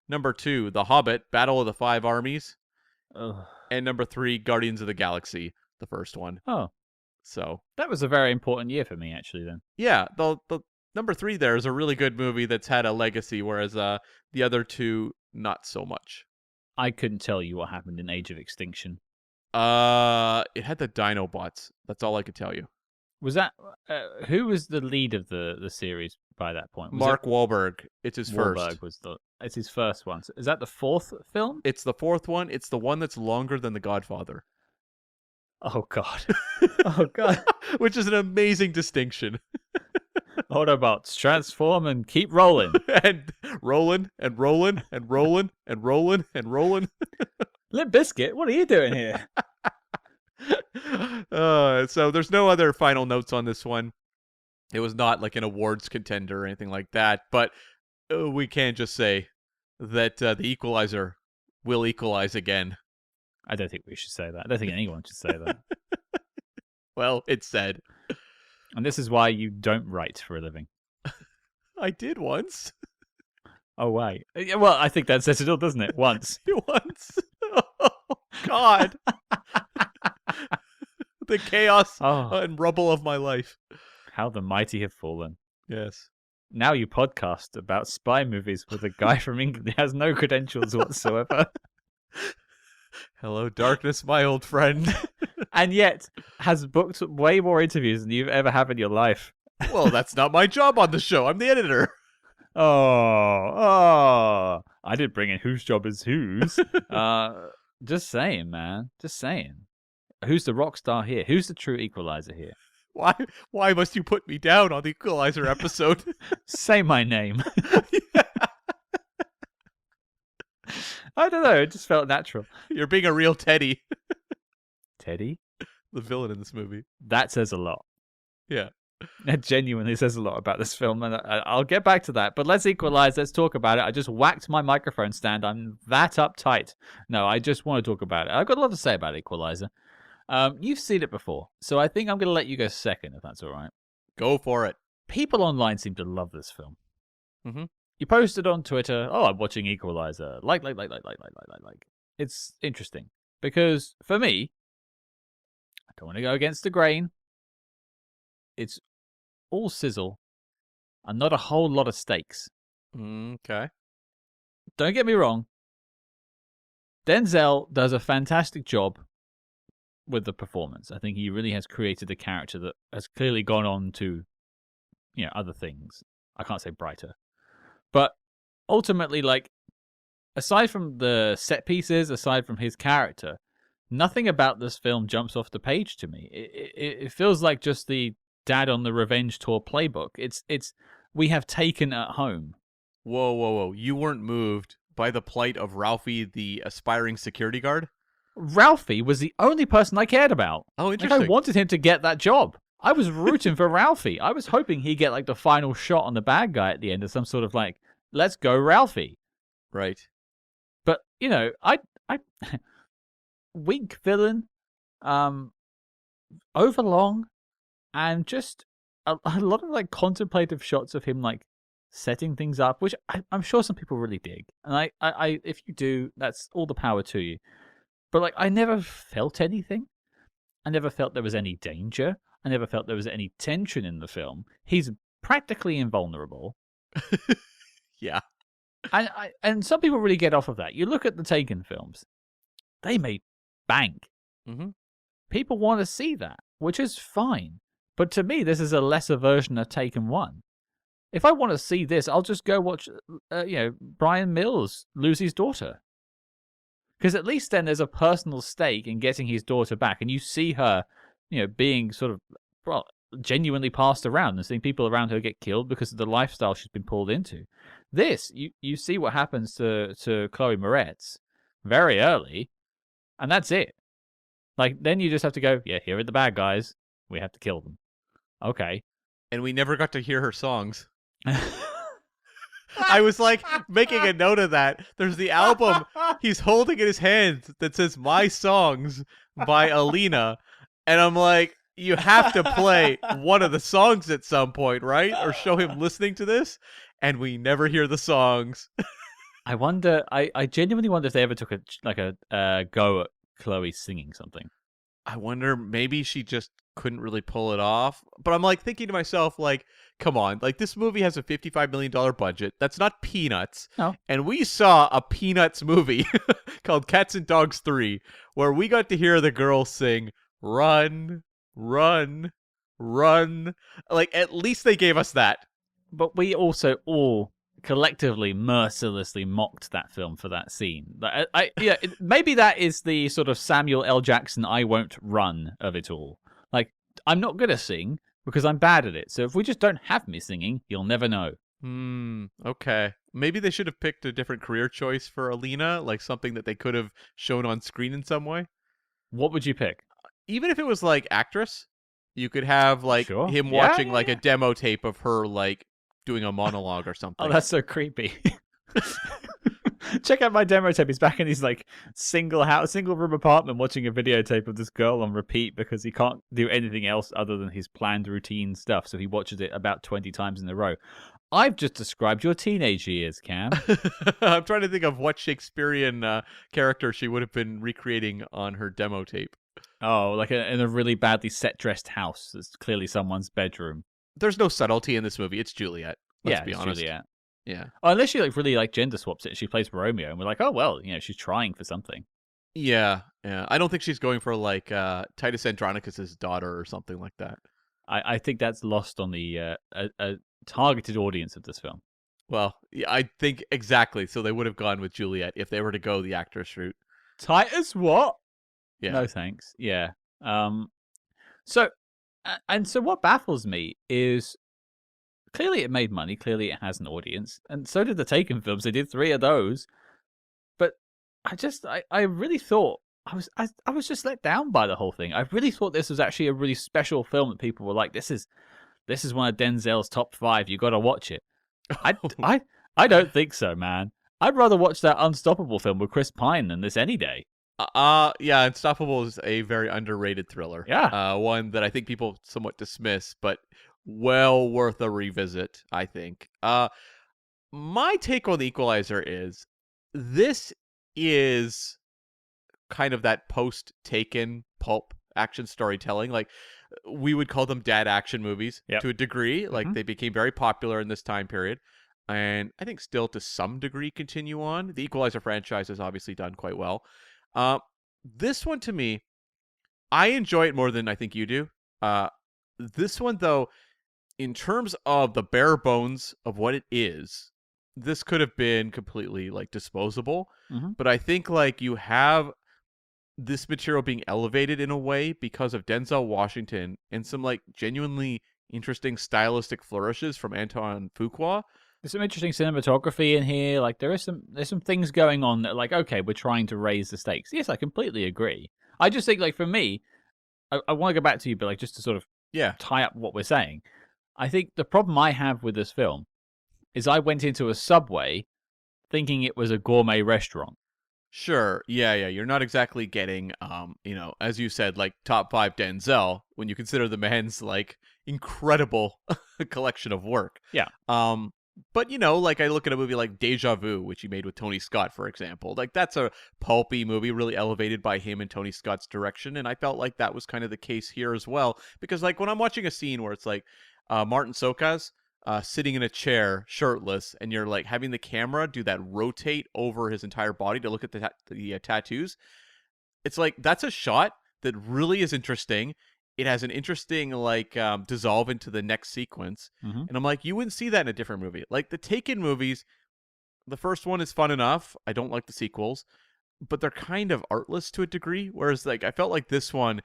Number 2, The Hobbit, Battle of the Five Armies.
Ugh.
And number 3, Guardians of the Galaxy, the first one.
Oh.
So
that was a very important year for me, actually, then.
Yeah, the number 3 there is a really good movie that's had a legacy, whereas the other two, not so much.
I couldn't tell you what happened in Age of Extinction.
It had the Dinobots. That's all I could tell you.
Was that who was the lead of the series by that point? Was
Mark Wahlberg. It's his
Wahlberg
first.
It's his first one. So is that the 4th film?
It's the 4th one. It's the one that's longer than The Godfather.
Oh God! Oh God!
Which is an amazing distinction.
Autobots transform and keep rolling.
And rolling and rolling and rolling and rolling and rolling.
Limp Bizkit, what are you doing here?
So there's no other final notes on this one. It was not like an awards contender or anything like that, but we can just say that the Equalizer will equalize again.
I don't think we should say that. I don't think anyone should say that.
Well, it's said.
And this is why you don't write for a living.
I did once.
Oh, wait. Well, I think that says it all, doesn't it? Once.
Once. Oh, God. The chaos and rubble of my life.
How the mighty have fallen.
Yes.
Now you podcast about spy movies with a guy from England who has no credentials whatsoever.
Hello, darkness, my old friend.
And yet has booked way more interviews than you've ever had in your life.
Well, that's not my job on the show. I'm the editor.
Oh, I didn't bring in whose job is whose. Just saying, man. Just saying. Who's the rock star here? Who's the true Equalizer here?
Why must you put me down on the Equalizer episode?
Say my name. I don't know. It just felt natural.
You're being a real Teddy.
Teddy?
The villain in this movie.
That says a lot.
Yeah.
That genuinely says a lot about this film, and I'll get back to that. But let's equalize. Let's talk about it. I just whacked my microphone stand. I'm that uptight. No, I just want to talk about it. I've got a lot to say about Equalizer. You've seen it before, so I think I'm going to let you go second, if that's all right.
Go for it.
People online seem to love this film.
Mm-hmm.
You posted on Twitter, "Oh, I'm watching Equalizer." Like. It's interesting because for me, I don't want to go against the grain. It's all sizzle and not a whole lot of stakes.
Okay.
Don't get me wrong. Denzel does a fantastic job with the performance. I think he really has created a character that has clearly gone on to, other things. I can't say brighter. But ultimately, aside from the set pieces, aside from his character, nothing about this film jumps off the page to me. It feels like just the Dad on the Revenge Tour playbook. It's we have taken at home.
Whoa. You weren't moved by the plight of Ralphie, the aspiring security guard?
Ralphie was the only person I cared about.
Oh, interesting.
I wanted him to get that job. I was rooting for Ralphie. I was hoping he'd get the final shot on the bad guy at the end of some sort of let's go Ralphie.
Right.
But, I weak villain, overlong, and just a lot of contemplative shots of him setting things up, which I'm sure some people really dig. And I if you do, that's all the power to you. But I never felt anything. I never felt there was any danger. I never felt there was any tension in the film. He's practically invulnerable.
Yeah.
And some people really get off of that. You look at the Taken films. They made bank.
Mm-hmm.
People want to see that, which is fine. But to me, this is a lesser version of Taken 1. If I want to see this, I'll just go watch, Brian Mills lose his daughter. Because at least then there's a personal stake in getting his daughter back. And you see her, being sort of, genuinely passed around and seeing people around her get killed because of the lifestyle she's been pulled into. This, you see what happens to Chloë Moretz very early, and that's it. Then you just have to go, yeah, here are the bad guys. We have to kill them. Okay.
And we never got to hear her songs. I was making a note of that. There's the album he's holding in his hand that says My Songs by Alina. And I'm like, you have to play one of the songs at some point, right? Or show him listening to this. And we never hear the songs.
I wonder, I genuinely wonder if they ever took a go at Chloe singing something.
I wonder, maybe she just couldn't really pull it off. But I'm like thinking to myself, like, come on, like this movie has a $55 million budget. That's not Peanuts.
No.
And we saw a Peanuts movie called Cats and Dogs 3, where we got to hear the girls sing, "Run, run, run." Like, at least they gave us that.
But we also all collectively mercilessly mocked that film for that scene. Maybe that is the sort of Samuel L. Jackson "I won't run" of it all. Like, I'm not gonna sing because I'm bad at it. So if we just don't have me singing, you'll never know.
Okay. Maybe they should have picked a different career choice for Alina, like something that they could have shown on screen in some way.
What would you pick?
Even if it was like actress, you could have like
Sure.
him
Yeah,
watching
yeah,
like
yeah.
a demo tape of her like doing a monologue or something.
Oh, that's so creepy. Check out my demo tape. He's back in his like single room apartment watching a videotape of this girl on repeat because he can't do anything else other than his planned routine stuff. So he watches it about 20 times in a row. I've just described your teenage years, Cam.
I'm trying to think of what Shakespearean character she would have been recreating on her demo tape.
Oh, like in a really badly set dressed house. That's clearly someone's bedroom.
There's no subtlety in this movie. It's Juliet. Let's be
it's
honest.
Juliet.
Yeah.
Oh, unless she like really like gender swaps it, she plays Romeo, and we're like, oh well, she's trying for something.
Yeah. I don't think she's going for like Titus Andronicus's daughter or something like that.
I think that's lost on the targeted audience of this film.
Well, yeah, I think exactly. So they would have gone with Juliet if they were to go the actress route.
Titus, what?
Yeah.
No thanks. Yeah. So what baffles me is clearly it made money. Clearly it has an audience, and so did the Taken films. They did 3 of those, but I really thought I was just let down by the whole thing. I really thought this was actually a really special film that people were like, this is one of Denzel's top 5. You got to watch it. I don't think so, man. I'd rather watch that Unstoppable film with Chris Pine than this any day.
Yeah, Unstoppable is a very underrated thriller.
Yeah.
One that I think people somewhat dismiss, but well worth a revisit, I think. My take on The Equalizer is this is kind of that post-Taken pulp action storytelling. Like, we would call them dad action movies to a degree. Like, they became very popular in this time period. And I think still to some degree continue on. The Equalizer franchise has obviously done quite well. This one, to me, I enjoy it more than I think you do. This one, though, in terms of the bare bones of what it is, this could have been completely like disposable. But I think like you have this material being elevated in a way because of Denzel Washington and some like genuinely interesting stylistic flourishes from Antoine Fuqua.
There's some interesting cinematography in here. Like there's some things going on that like, okay, we're trying to raise the stakes. Yes, I completely agree. I just think like for me, I want to go back to you, but like just to sort of tie up what we're saying. I think the problem I have with this film is I went into a Subway thinking it was a gourmet restaurant.
Sure. Yeah. You're not exactly getting, as you said, like top 5 Denzel when you consider the man's like incredible collection of work.
Yeah.
But like I look at a movie like Deja Vu, which he made with Tony Scott, for example. Like that's a pulpy movie, really elevated by him and Tony Scott's direction, and I felt like that was kind of the case here as well. Because like when I'm watching a scene where it's like Marton Csokas sitting in a chair, shirtless, and you're like having the camera do that rotate over his entire body to look at the tattoos. It's like that's a shot that really is interesting. It has an interesting like dissolve into the next sequence, and I'm like, you wouldn't see that in a different movie. Like the Taken movies, the first one is fun enough. I don't like the sequels, but they're kind of artless to a degree. Whereas like I felt like this one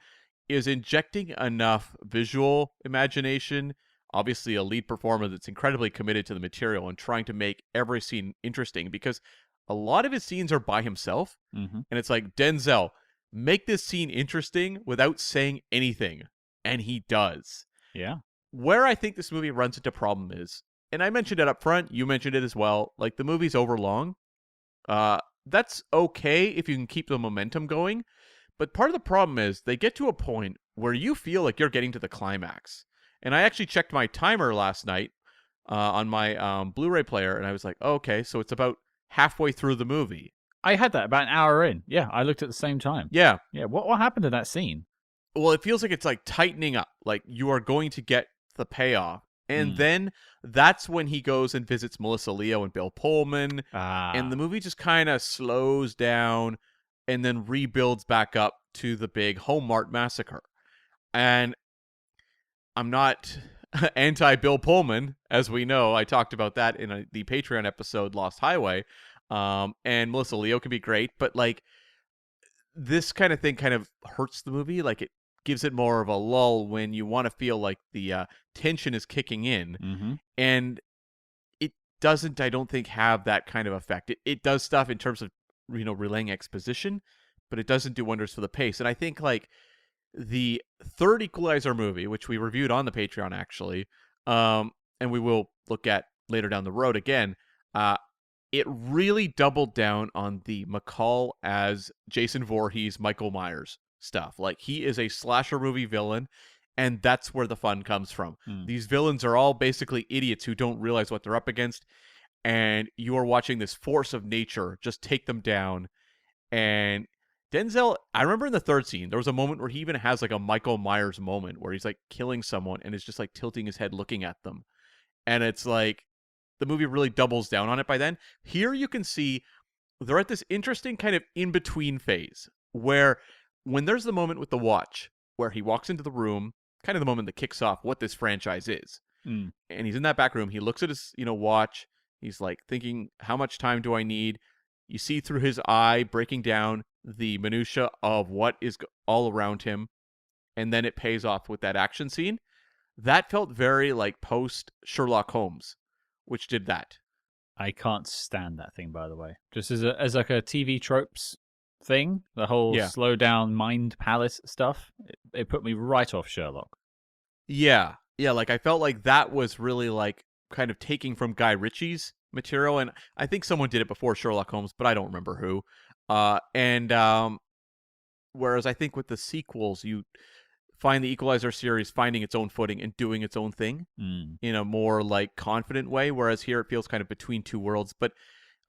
is injecting enough visual imagination. Obviously, a lead performer that's incredibly committed to the material and trying to make every scene interesting because a lot of his scenes are by himself. And it's like, Denzel, make this scene interesting without saying anything. And he does.
Yeah.
Where I think this movie runs into problem is, and I mentioned it up front, you mentioned it as well, like the movie's overlong. That's okay if you can keep the momentum going. But part of the problem is they get to a point where you feel like you're getting to the climax. And I actually checked my timer last night on my Blu-ray player, and I was like, oh, okay, so it's about halfway through the movie.
I had that about an hour in. Yeah, I looked at the same time.
Yeah.
Yeah, what happened to that scene?
well, it feels like it's like tightening up. Like you are going to get the payoff. And then that's when he goes and visits Melissa Leo and Bill Pullman. And the movie just kind of slows down and then rebuilds back up to the big Home Mart massacre. And I'm not anti-Bill Pullman, as we know. I talked about that in the Patreon episode, Lost Highway. And Melissa Leo can be great, but like this kind of thing kind of hurts the movie. Like it gives it more of a lull when you want to feel like the tension is kicking in.
Mm-hmm.
And it doesn't, I don't think, have that kind of effect. It does stuff in terms of, relaying exposition, but it doesn't do wonders for the pace. And I think like the third Equalizer movie, which we reviewed on the Patreon actually, and we will look at later down the road again, it really doubled down on the McCall as Jason Voorhees, Michael Myers stuff. Like he is a slasher movie villain, and that's where the fun comes from. These villains are all basically idiots who don't realize what they're up against, and you are watching this force of nature just take them down. And Denzel, I remember in the third scene, there was a moment where he even has like a Michael Myers moment where he's like killing someone and is just like tilting his head looking at them. And it's like, the movie really doubles down on it by then. Here you can see they're at this interesting kind of in-between phase where when there's the moment with the watch where he walks into the room, kind of the moment that kicks off what this franchise is. And he's in that back room. He looks at his, watch. He's like thinking, how much time do I need? You see through his eye breaking down the minutia of what is all around him. And then it pays off with that action scene. That felt very like post Sherlock Holmes, which did that.
I can't stand that thing, by the way. Just as like a TV tropes thing, the whole slow down mind palace stuff, it put me right off Sherlock.
Yeah. Like I felt like that was really like kind of taking from Guy Ritchie's material, and I think someone did it before Sherlock Holmes, but I don't remember who. Whereas I think with the sequels, you find the Equalizer series finding its own footing and doing its own thing in a more like confident way, whereas here it feels kind of between two worlds. But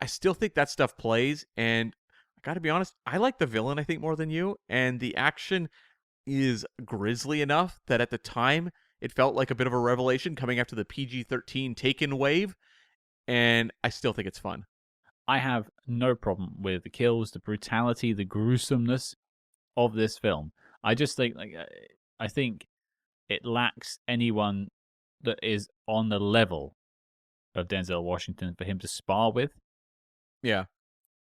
I still think that stuff plays, and I gotta be honest, I like the villain, I think, more than you, and the action is grisly enough that at the time it felt like a bit of a revelation coming after the PG-13 Taken wave, and I still think it's fun.
I have no problem with the kills, the brutality, the gruesomeness of this film. I just think, I think it lacks anyone that is on the level of Denzel Washington for him to spar with.
Yeah.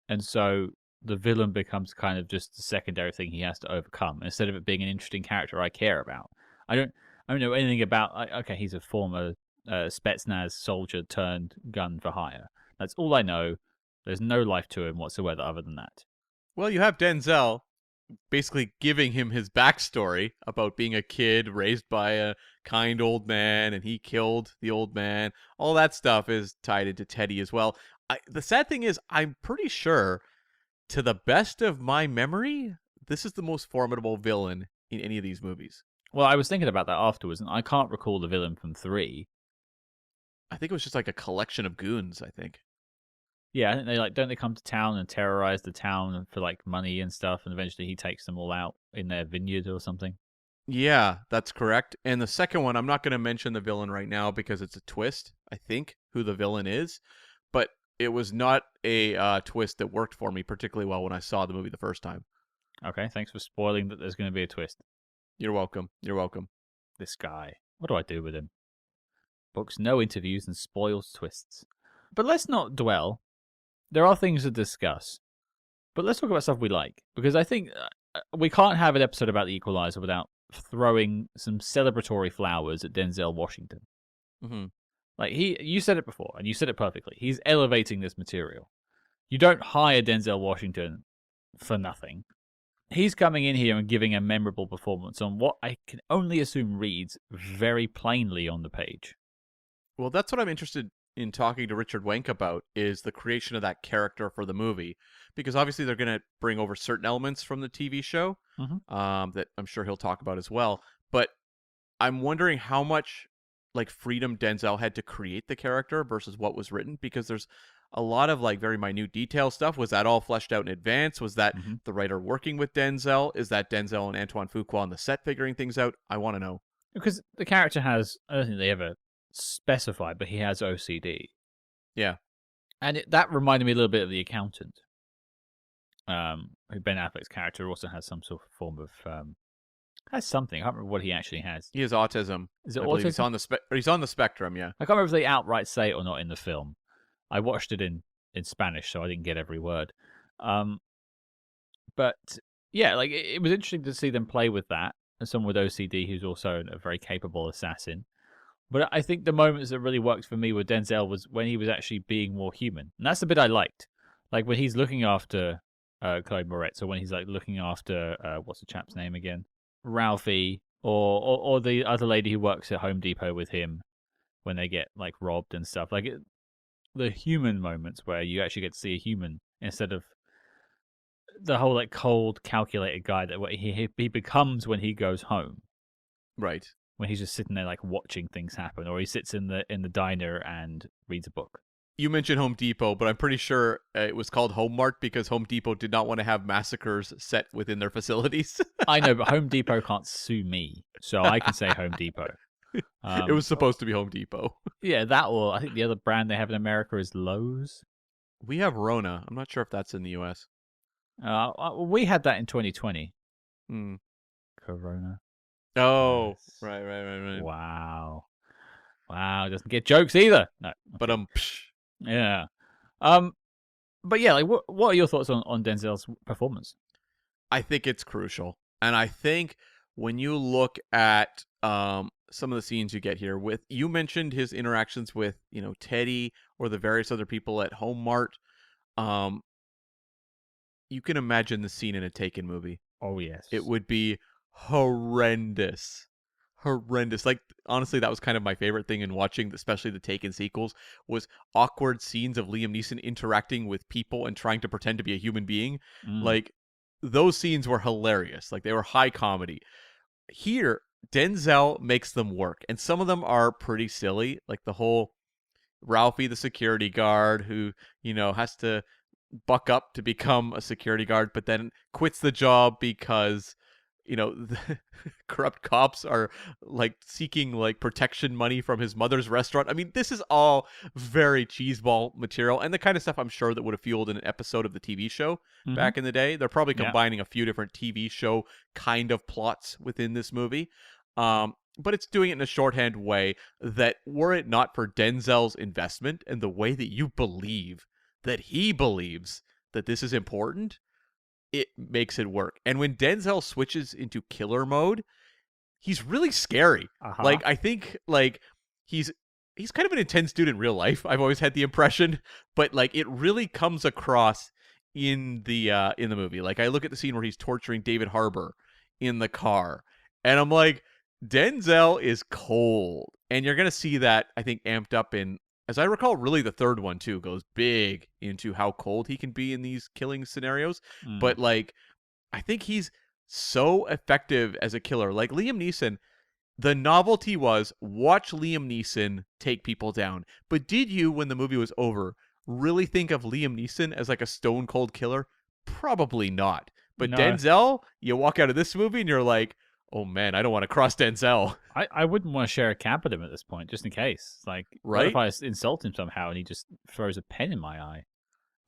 And so the villain becomes kind of just the secondary thing he has to overcome, instead of it being an interesting character I care about. I don't know anything about, okay, he's a former Spetsnaz soldier turned gun for hire. That's all I know. There's no life to him whatsoever other than that.
Well, you have Denzel basically giving him his backstory about being a kid raised by a kind old man, and he killed the old man. All that stuff is tied into Teddy as well. The sad thing is, I'm pretty sure, to the best of my memory, this is the most formidable villain in any of these movies.
Well, I was thinking about that afterwards, and I can't recall the villain from 3.
I think it was just like a collection of goons, I think.
Yeah, I think they don't they come to town and terrorize the town for like money and stuff, and eventually he takes them all out in their vineyard or something.
Yeah, that's correct. And the second one, I'm not going to mention the villain right now because it's a twist, I think, who the villain is. But it was not a twist that worked for me particularly well when I saw the movie the first time.
Okay, thanks for spoiling that there's going to be a twist.
You're welcome. You're welcome.
This guy. What do I do with him? Books no interviews and spoils twists. But let's not dwell. There are things to discuss. But let's talk about stuff we like. Because I think we can't have an episode about The Equalizer without throwing some celebratory flowers at Denzel Washington.
Mm-hmm.
Like, you said it before, and you said it perfectly. He's elevating this material. You don't hire Denzel Washington for nothing. He's coming in here and giving a memorable performance on what I can only assume reads very plainly on the page.
Well, that's what I'm interested in talking to Richard Wenk about, is the creation of that character for the movie. Because obviously they're going to bring over certain elements from the TV show that I'm sure he'll talk about as well. But I'm wondering how much like freedom Denzel had to create the character versus what was written, because there's a lot of like very minute detail stuff. Was that all fleshed out in advance? Was that
Mhm.
the writer working with Denzel? Is that Denzel and Antoine Fuqua on the set figuring things out? I want to know.
Because the character has, I don't think they ever specified, but he has OCD.
Yeah.
And that reminded me a little bit of The Accountant. Who Ben Affleck's character also has some sort of form of, has something. I can't remember what he actually has.
He has autism.
Is it
I believe
autism?
he's on the spectrum, yeah.
I can't remember if they outright say it or not in the film. I watched it in Spanish, so I didn't get every word. But yeah, like it was interesting to see them play with that. And someone with OCD who's also a very capable assassin. But I think the moments that really worked for me with Denzel was when he was actually being more human, and that's the bit I liked. Like when he's looking after Chloë Moretz, or when he's like looking after what's the chap's name again, Ralphie, or the other lady who works at Home Depot with him when they get like robbed and stuff. Like the human moments where you actually get to see a human instead of the whole like cold, calculated guy that he becomes when he goes home.
Right.
When he's just sitting there like watching things happen, or he sits in the diner and reads a book.
You mentioned Home Depot, but I'm pretty sure it was called Home Mart because Home Depot did not want to have massacres set within their facilities.
I know, but Home Depot can't sue me, so I can say Home Depot.
It was supposed to be Home Depot.
Yeah, that, or I think the other brand they have in America is Lowe's.
We have Rona. I'm not sure if that's in the U.S.
We had that in 2020.
Hmm.
Corona.
Oh,
Yes.
right.
Wow, doesn't get jokes either. No,
But
yeah. But yeah, like what are your thoughts on Denzel's performance?
I think it's crucial, and I think when you look at some of the scenes you get here with, you mentioned his interactions with Teddy or the various other people at Home Mart. You can imagine the scene in a Taken movie.
Oh yes,
It would be horrendous. Like, honestly, that was kind of my favorite thing in watching, especially the Taken sequels, was awkward scenes of Liam Neeson interacting with people and trying to pretend to be a human being. Like, those scenes were hilarious. Like, they were high comedy. Here, Denzel makes them work, and some of them are pretty silly. Like the whole Ralphie, the security guard, who, has to buck up to become a security guard, but then quits the job because the corrupt cops are like seeking like protection money from his mother's restaurant. I mean, this is all very cheeseball material, and the kind of stuff I'm sure that would have fueled an episode of the TV show back in the day. They're probably combining a few different TV show kind of plots within this movie. But it's doing it in a shorthand way that, were it not for Denzel's investment and the way that you believe that he believes that this is important, it makes it work. And when Denzel switches into killer mode, he's really scary. Like, I think like he's kind of an intense dude in real life. I've always had the impression, but like it really comes across in the movie. Like, I look at the scene where he's torturing David Harbour in the car, and I'm like, Denzel is cold. And you're going to see that, I think, amped up in, as I recall, really the third one too goes big into how cold he can be in these killing scenarios. But like, I think he's so effective as a killer. Like Liam Neeson, the novelty was watch Liam Neeson take people down. But did you, when the movie was over, really think of Liam Neeson as like a stone cold killer? Probably not. But
No.
Denzel, you walk out of this movie and you're like, oh man, I don't want to cross Denzel.
I wouldn't want to share a cab with him at this point, just in case. Like,
right?
What if I insult him somehow and he just throws a pen in my eye?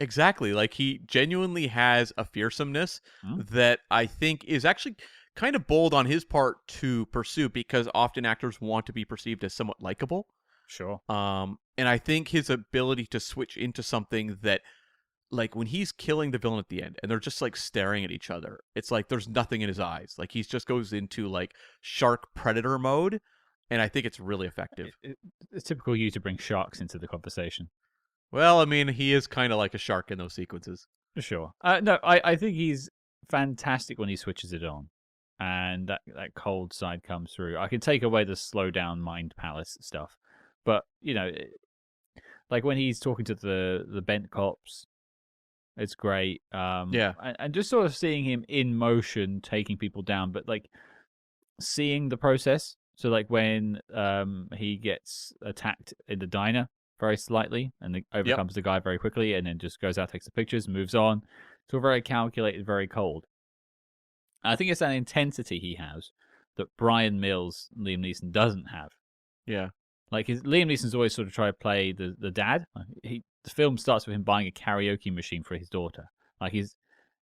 Exactly. Like, he genuinely has a fearsomeness that I think is actually kind of bold on his part to pursue, because often actors want to be perceived as somewhat likable.
Sure.
And I think his ability to switch into something that, like, when he's killing the villain at the end and they're just like staring at each other, it's like there's nothing in his eyes. Like, he just goes into like shark predator mode, and I think it's really effective.
It's typical you to bring sharks into the conversation.
Well, I mean, he is kind of like a shark in those sequences.
Sure. No, I think he's fantastic when he switches it on, and that cold side comes through. I can take away the slow down mind palace stuff, but like when he's talking to the bent cops, it's great.
Yeah.
And just sort of seeing him in motion, taking people down, but like seeing the process. So like when he gets attacked in the diner, very slightly and
Yep.
overcomes the guy very quickly, and then just goes out, takes the pictures, moves on. It's all very calculated, very cold. And I think it's that intensity he has that Brian Mills, Liam Neeson, doesn't have.
Yeah.
Like Liam Neeson's always sort of try to play the dad. The film starts with him buying a karaoke machine for his daughter. Like he's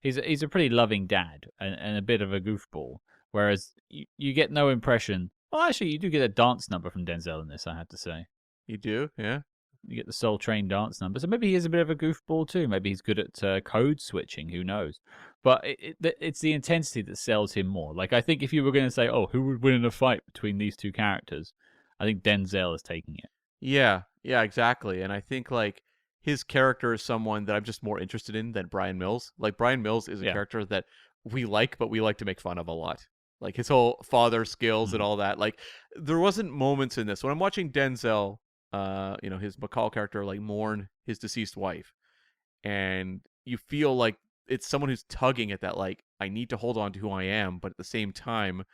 a pretty loving dad and a bit of a goofball. Whereas you get no impression. Well, actually, you do get a dance number from Denzel in this, I have to say.
You do? Yeah.
You get the Soul Train dance number. So maybe he is a bit of a goofball too. Maybe he's good at code switching. Who knows? But it's the intensity that sells him more. Like, I think if you were going to say, oh, who would win in a fight between these two characters, I think Denzel is taking it.
Yeah. Yeah, exactly. And I think, like, his character is someone that I'm just more interested in than Brian Mills. Like, Brian Mills is a
Yeah.
character that we like, but we like to make fun of a lot. Like, his whole father skills and all that. Like, there wasn't moments in this. When I'm watching Denzel, his McCall character, like, mourn his deceased wife, and you feel like it's someone who's tugging at that, like, I need to hold on to who I am, but at the same time,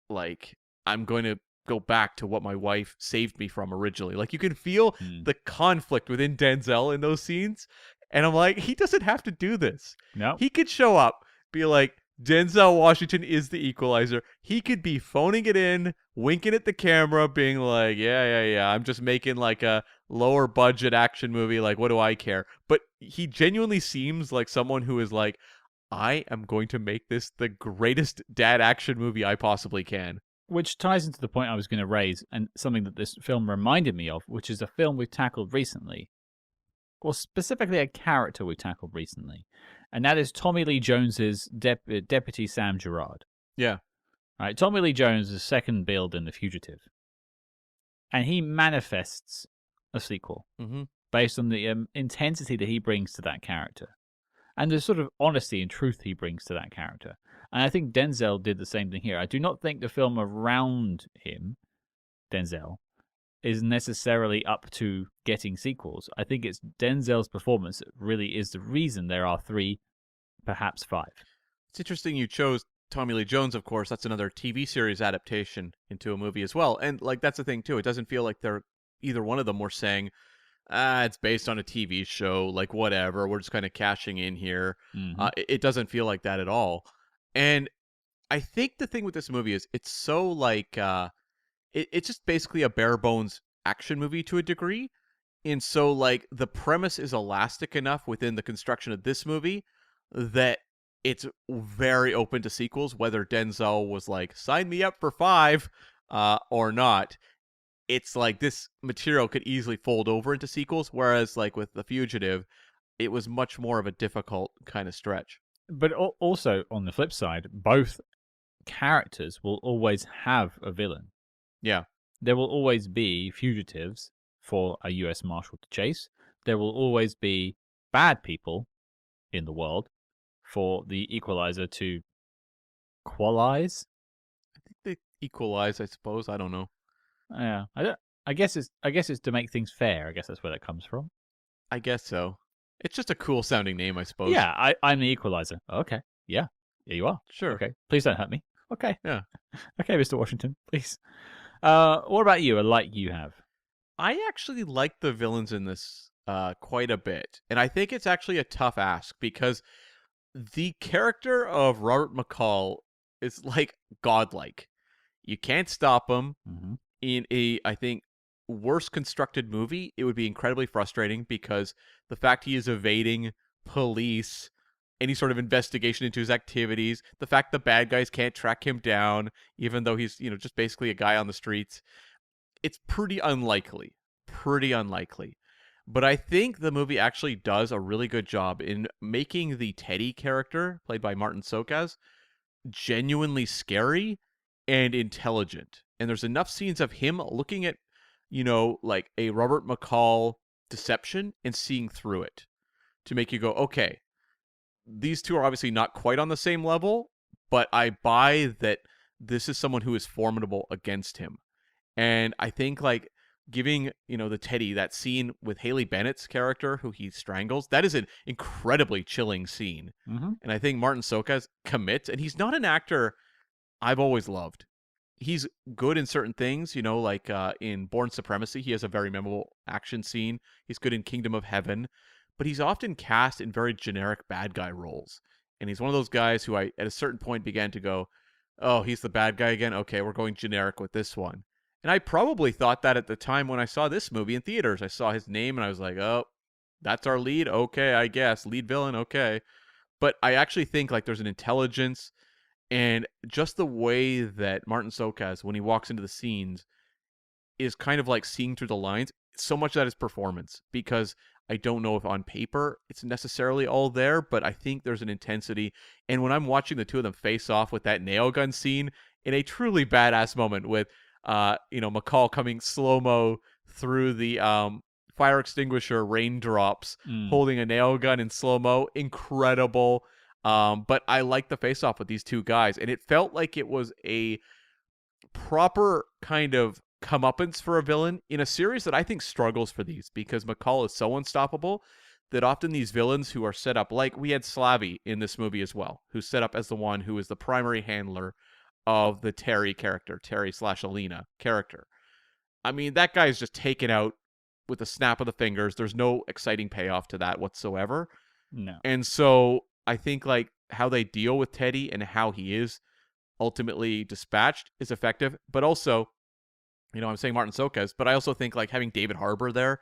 like, I'm going to go back to what my wife saved me from originally. Like, you can feel the conflict within Denzel in those scenes, and I'm like, he doesn't have to do this.
No.
He could show up, be like, Denzel Washington is the Equalizer. He could be phoning it in, winking at the camera, being like, yeah, I'm just making like a lower budget action movie. Like, what do I care? But he genuinely seems like someone who is like, I am going to make this the greatest dad action movie I possibly can.
Which ties into the point I was going to raise, and something that this film reminded me of, which is a film we've tackled recently. Well, specifically a character we tackled recently. And that is Tommy Lee Jones's Deputy Sam Gerard.
Yeah.
Right, Tommy Lee Jones is second build in The Fugitive. And he manifests a sequel based on the intensity that he brings to that character. And the sort of honesty and truth he brings to that character. And I think Denzel did the same thing here. I do not think the film around him, Denzel, is necessarily up to getting sequels. I think it's Denzel's performance that really is the reason there are 3, perhaps 5.
It's interesting you chose Tommy Lee Jones, of course. That's another TV series adaptation into a movie as well. And, like, that's the thing, too. It doesn't feel like they're either one of them were saying, it's based on a TV show, like, whatever. We're just kind of cashing in here. It doesn't feel like that at all. And I think the thing with this movie is it's so, like, it's just basically a bare bones action movie to a degree. And so, like, the premise is elastic enough within the construction of this movie that it's very open to sequels, whether Denzel was like, sign me up for 5 or not. It's like this material could easily fold over into sequels, whereas, like, with The Fugitive, it was much more of a difficult kind of stretch.
But also, on the flip side, both characters will always have a villain.
Yeah.
There will always be fugitives for a US Marshal to chase. There will always be bad people in the world for the Equalizer to equalize.
I think they equalize, I suppose. I don't know.
Yeah, I guess it's to make things fair. I guess that's where that comes from.
I guess so. It's just a cool sounding name, I suppose.
Yeah, I'm the Equalizer. Okay, yeah, you are.
Sure.
Okay, please don't hurt me. Okay.
Yeah.
Okay, Mr. Washington, please. What about you? A light you have?
I actually like the villains in this quite a bit. And I think it's actually a tough ask because the character of Robert McCall is, like, godlike. You can't stop him. In a, I think, worse constructed movie, it would be incredibly frustrating because the fact he is evading police, any sort of investigation into his activities, the fact the bad guys can't track him down, even though he's, just basically a guy on the streets, it's pretty unlikely. Pretty unlikely. But I think the movie actually does a really good job in making the Teddy character, played by Marton Csokas, genuinely scary and intelligent. And there's enough scenes of him looking at, like a Robert McCall deception and seeing through it to make you go, okay, these two are obviously not quite on the same level, but I buy that this is someone who is formidable against him. And I think, like, giving, the Teddy that scene with Haley Bennett's character who he strangles, that is an incredibly chilling scene. And I think Marton Csokas commits, and he's not an actor I've always loved. he's good in certain things, like in Born Supremacy, he has a very memorable action scene. He's good in Kingdom of Heaven, but he's often cast in very generic bad guy roles. And he's one of those guys who I, at a certain point, began to go, oh, he's the bad guy again? Okay, we're going generic with this one. And I probably thought that at the time when I saw this movie in theaters. I saw his name and I was like, oh, that's our lead? Okay, I guess. Lead villain? Okay. But I actually think like there's an intelligence and just the way that Marton Csokas, when he walks into the scenes, is kind of like seeing through the lines. So much of that is performance, because I don't know if on paper it's necessarily all there, but I think there's an intensity. And when I'm watching the two of them face off with that nail gun scene in a truly badass moment with, McCall coming slow-mo through the fire extinguisher raindrops, holding a nail gun in slow-mo, incredible. But I like the face-off with these two guys, and it felt like it was a proper kind of comeuppance for a villain in a series that I think struggles for these, because McCall is so unstoppable that often these villains who are set up, like we had Slavy in this movie as well, who's set up as the one who is the primary handler of the Terry character, Terry/Alina character. I mean, that guy is just taken out with a snap of the fingers. There's no exciting payoff to that whatsoever.
No.
And so I think like how they deal with Teddy and how he is ultimately dispatched is effective. But also, I'm saying Marton Csokas, but I also think like having David Harbour there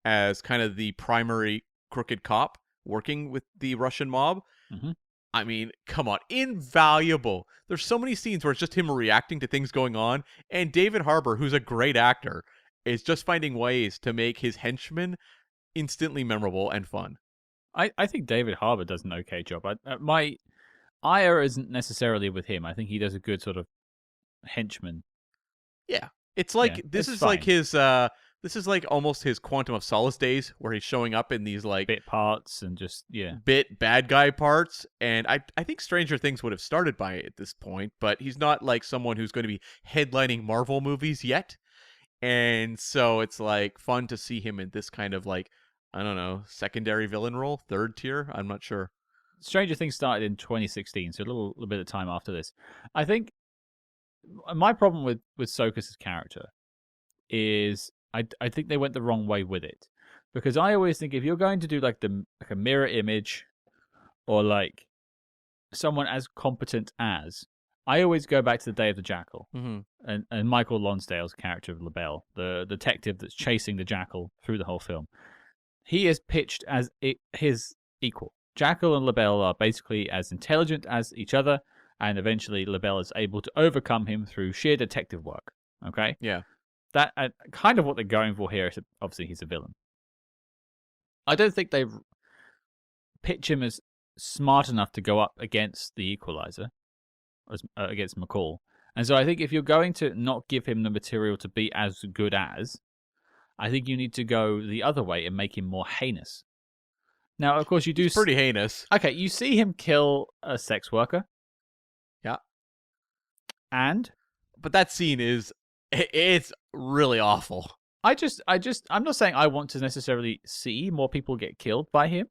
as kind of the primary crooked cop working with the Russian mob.
Mm-hmm.
I mean, come on, invaluable. There's so many scenes where it's just him reacting to things going on, and David Harbour, who's a great actor, is just finding ways to make his henchmen instantly memorable and fun.
I think David Harbour does an okay job. My ire isn't necessarily with him. I think he does a good sort of henchman.
Yeah. It's like this is fine. Like his this is like almost his Quantum of Solace days, where he's showing up in these like
bit parts and just
bit bad guy parts. And I think Stranger Things would have started by at this point, but he's not like someone who's going to be headlining Marvel movies yet. And so it's like fun to see him in this kind of like, I don't know, secondary villain role, third tier. I'm not sure.
Stranger Things started in 2016, so a little bit of time after this. I think my problem with Csokas' character is I think they went the wrong way with it, because I always think if you're going to do like a mirror image or like someone as competent as, I always go back to the Day of the Jackal, and Michael Lonsdale's character of LaBelle, the detective that's chasing the Jackal through the whole film. He is pitched as his equal. Jackal and LaBelle are basically as intelligent as each other, and eventually LaBelle is able to overcome him through sheer detective work. Okay?
Yeah.
That kind of what they're going for here is obviously he's a villain. I don't think they pitch him as smart enough to go up against the Equalizer, against McCall. And so I think if you're going to not give him the material to be as good as, I think you need to go the other way and make him more heinous. Now, of course, you do...
It's pretty heinous.
Okay, you see him kill a sex worker.
Yeah.
And?
But that scene is... It's really awful.
I'm not saying I want to necessarily see more people get killed by him.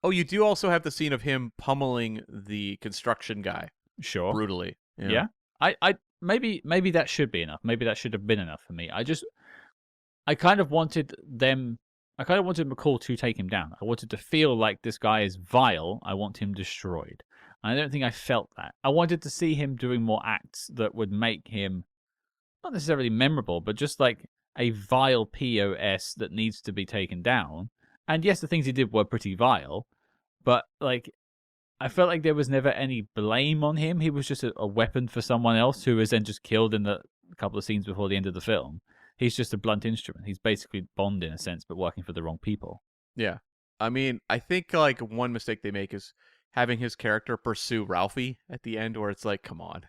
Oh, you do also have the scene of him pummeling the construction guy.
Sure.
Brutally.
Yeah. Maybe that should be enough. Maybe that should have been enough for me. I kind of wanted McCall to take him down. I wanted to feel like this guy is vile. I want him destroyed. And I don't think I felt that. I wanted to see him doing more acts that would make him not necessarily memorable, but just like a vile POS that needs to be taken down. And yes, the things he did were pretty vile, but like I felt like there was never any blame on him. He was just a weapon for someone else who was then just killed in the couple of scenes before the end of the film. He's just a blunt instrument. He's basically Bond in a sense, but working for the wrong people.
Yeah. I mean, I think like one mistake they make is having his character pursue Ralphie at the end, where it's like, come on.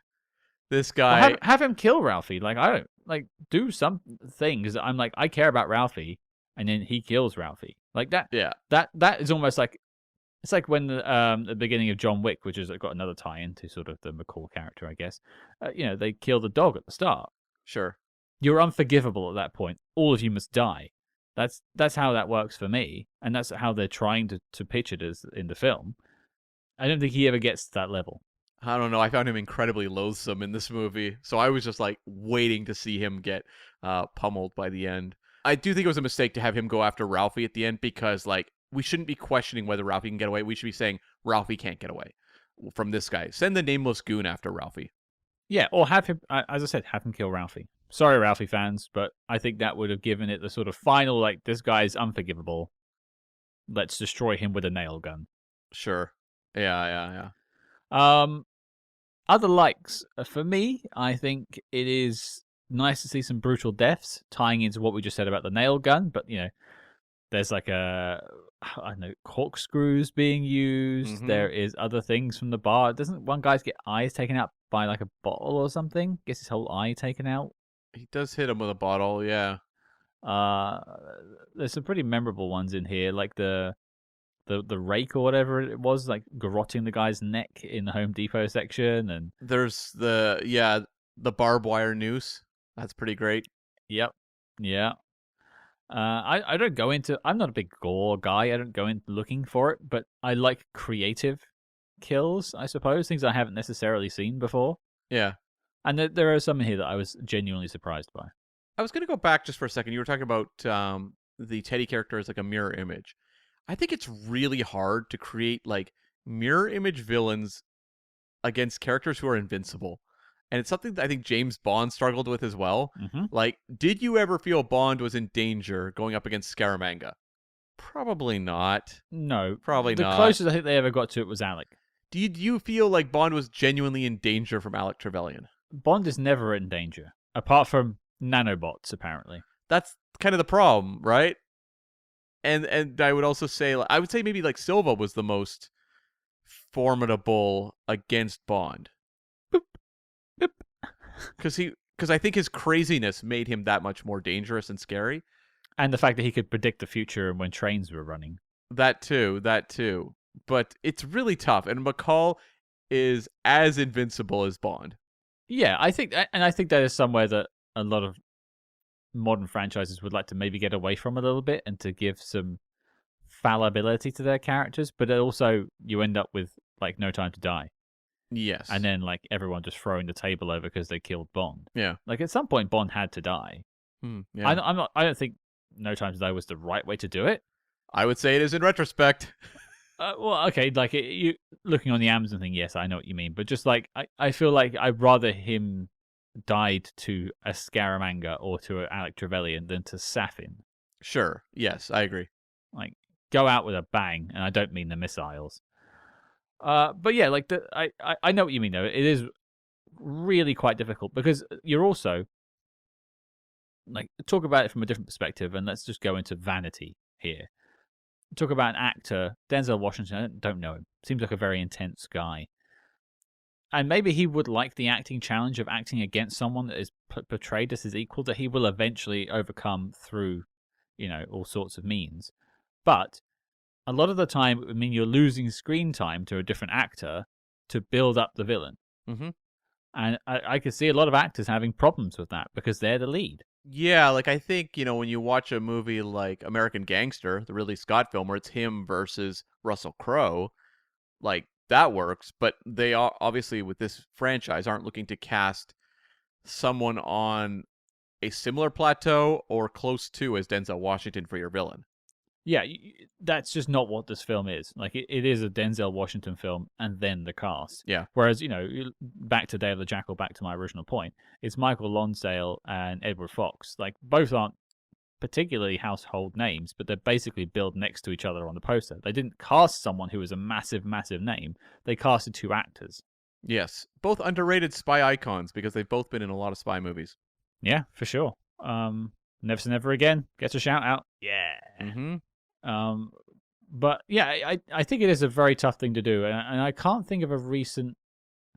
This guy...
Well, have him kill Ralphie. Like, I don't... Like, do some things. I'm like, I care about Ralphie, and then he kills Ralphie. Like, that...
Yeah.
That is almost like... It's like when the beginning of John Wick, which has got another tie-in to sort of the McCall character, I guess. They kill the dog at the start.
Sure.
You're unforgivable at that point. All of you must die. That's how that works for me, and that's how they're trying to pitch it as in the film. I don't think he ever gets to that level.
I don't know. I found him incredibly loathsome in this movie, so I was just like waiting to see him get pummeled by the end. I do think it was a mistake to have him go after Ralphie at the end because like we shouldn't be questioning whether Ralphie can get away. We should be saying Ralphie can't get away from this guy. Send the nameless goon after Ralphie.
Yeah, or have him, as I said, have him kill Ralphie. Sorry, Ralphie fans, but I think that would have given it the sort of final, like, this guy's unforgivable. Let's destroy him with a nail gun.
Sure. Yeah.
Other likes. For me, I think it is nice to see some brutal deaths, tying into what we just said about the nail gun, but, there's like I don't know, corkscrews being used.
Mm-hmm.
There is other things from the bar. Doesn't one guy's get eyes taken out by like a bottle or something? Gets his whole eye taken out.
He does hit him with a bottle, yeah.
Uh, there's some pretty memorable ones in here, like the rake or whatever it was, like garroting the guy's neck in the Home Depot section, and
There's the barbed wire noose. That's pretty great.
yep, yeah. I don't go into. I'm not a big gore guy. I don't go in looking for it, but I like creative kills. I suppose things I haven't necessarily seen before,
Yeah.
and there are some in here that I was genuinely surprised by.
I was gonna go back just for a second. You were talking about the Teddy character as like a mirror image. I think it's really hard to create like mirror image villains against characters who are invincible. And it's something that I think James Bond struggled with as well.
Mm-hmm.
Like, did you ever feel Bond was in danger going up against Scaramanga? Probably not.
No,
Probably
the
not.
closest I think they ever got to it was Alec.
Do you feel like Bond was genuinely in danger from Alec Trevelyan?
Bond is never in danger, apart from nanobots, apparently.
That's kind of the problem, right? And I would also say, I would say maybe like Silva was the most formidable against Bond.
Boop, boop.
Because I think his craziness made him that much more dangerous and scary.
And the fact that he could predict the future and when trains were running.
That too. But it's really tough, and McCall is as invincible as Bond.
Yeah, I think that is somewhere that a lot of modern franchises would like to maybe get away from a little bit and to give some fallibility to their characters, but also you end up with like No Time to Die.
Yes.
And then like everyone just throwing the table over because they killed Bond.
Yeah.
Like at some point Bond had to die.
Yeah.
I don't think No Time to Die was the right way to do it.
I would say it is in retrospect.
Well, okay, like you looking on the Amazon thing, yes, I know what you mean, but just like I feel like I'd rather him died to a Scaramanga or to an Alec Trevelyan than to Safin.
Sure. Yes, I agree.
Like go out with a bang, and I don't mean the missiles. But yeah, like I know what you mean though. It is really quite difficult because you're also like talk about it from a different perspective, and let's just go into vanity here. Talk about an actor, Denzel Washington. I don't know him. Seems like a very intense guy. And maybe he would like the acting challenge of acting against someone that is portrayed as his equal that he will eventually overcome through, all sorts of means. But a lot of the time, I mean, you're losing screen time to a different actor to build up the villain.
Mm-hmm.
And I could see a lot of actors having problems with that because they're the lead.
Yeah, like I think, when you watch a movie like American Gangster, the Ridley Scott film, where it's him versus Russell Crowe, like that works, but they are obviously with this franchise aren't looking to cast someone on a similar plateau or close to as Denzel Washington for your villain.
Yeah, that's just not what this film is. Like, it is a Denzel Washington film and then the cast.
Yeah.
Whereas, back to Day of the Jackal, back to my original point, it's Michael Lonsdale and Edward Fox. Like, both aren't particularly household names, but they're basically billed next to each other on the poster. They didn't cast someone who was a massive, massive name. They casted two actors.
Yes. Both underrated spy icons because they've both been in a lot of spy movies.
Yeah, for sure. Never Say Never Again gets a shout out. Yeah.
Mm-hmm.
But yeah, I think it is a very tough thing to do, and I can't think of a recent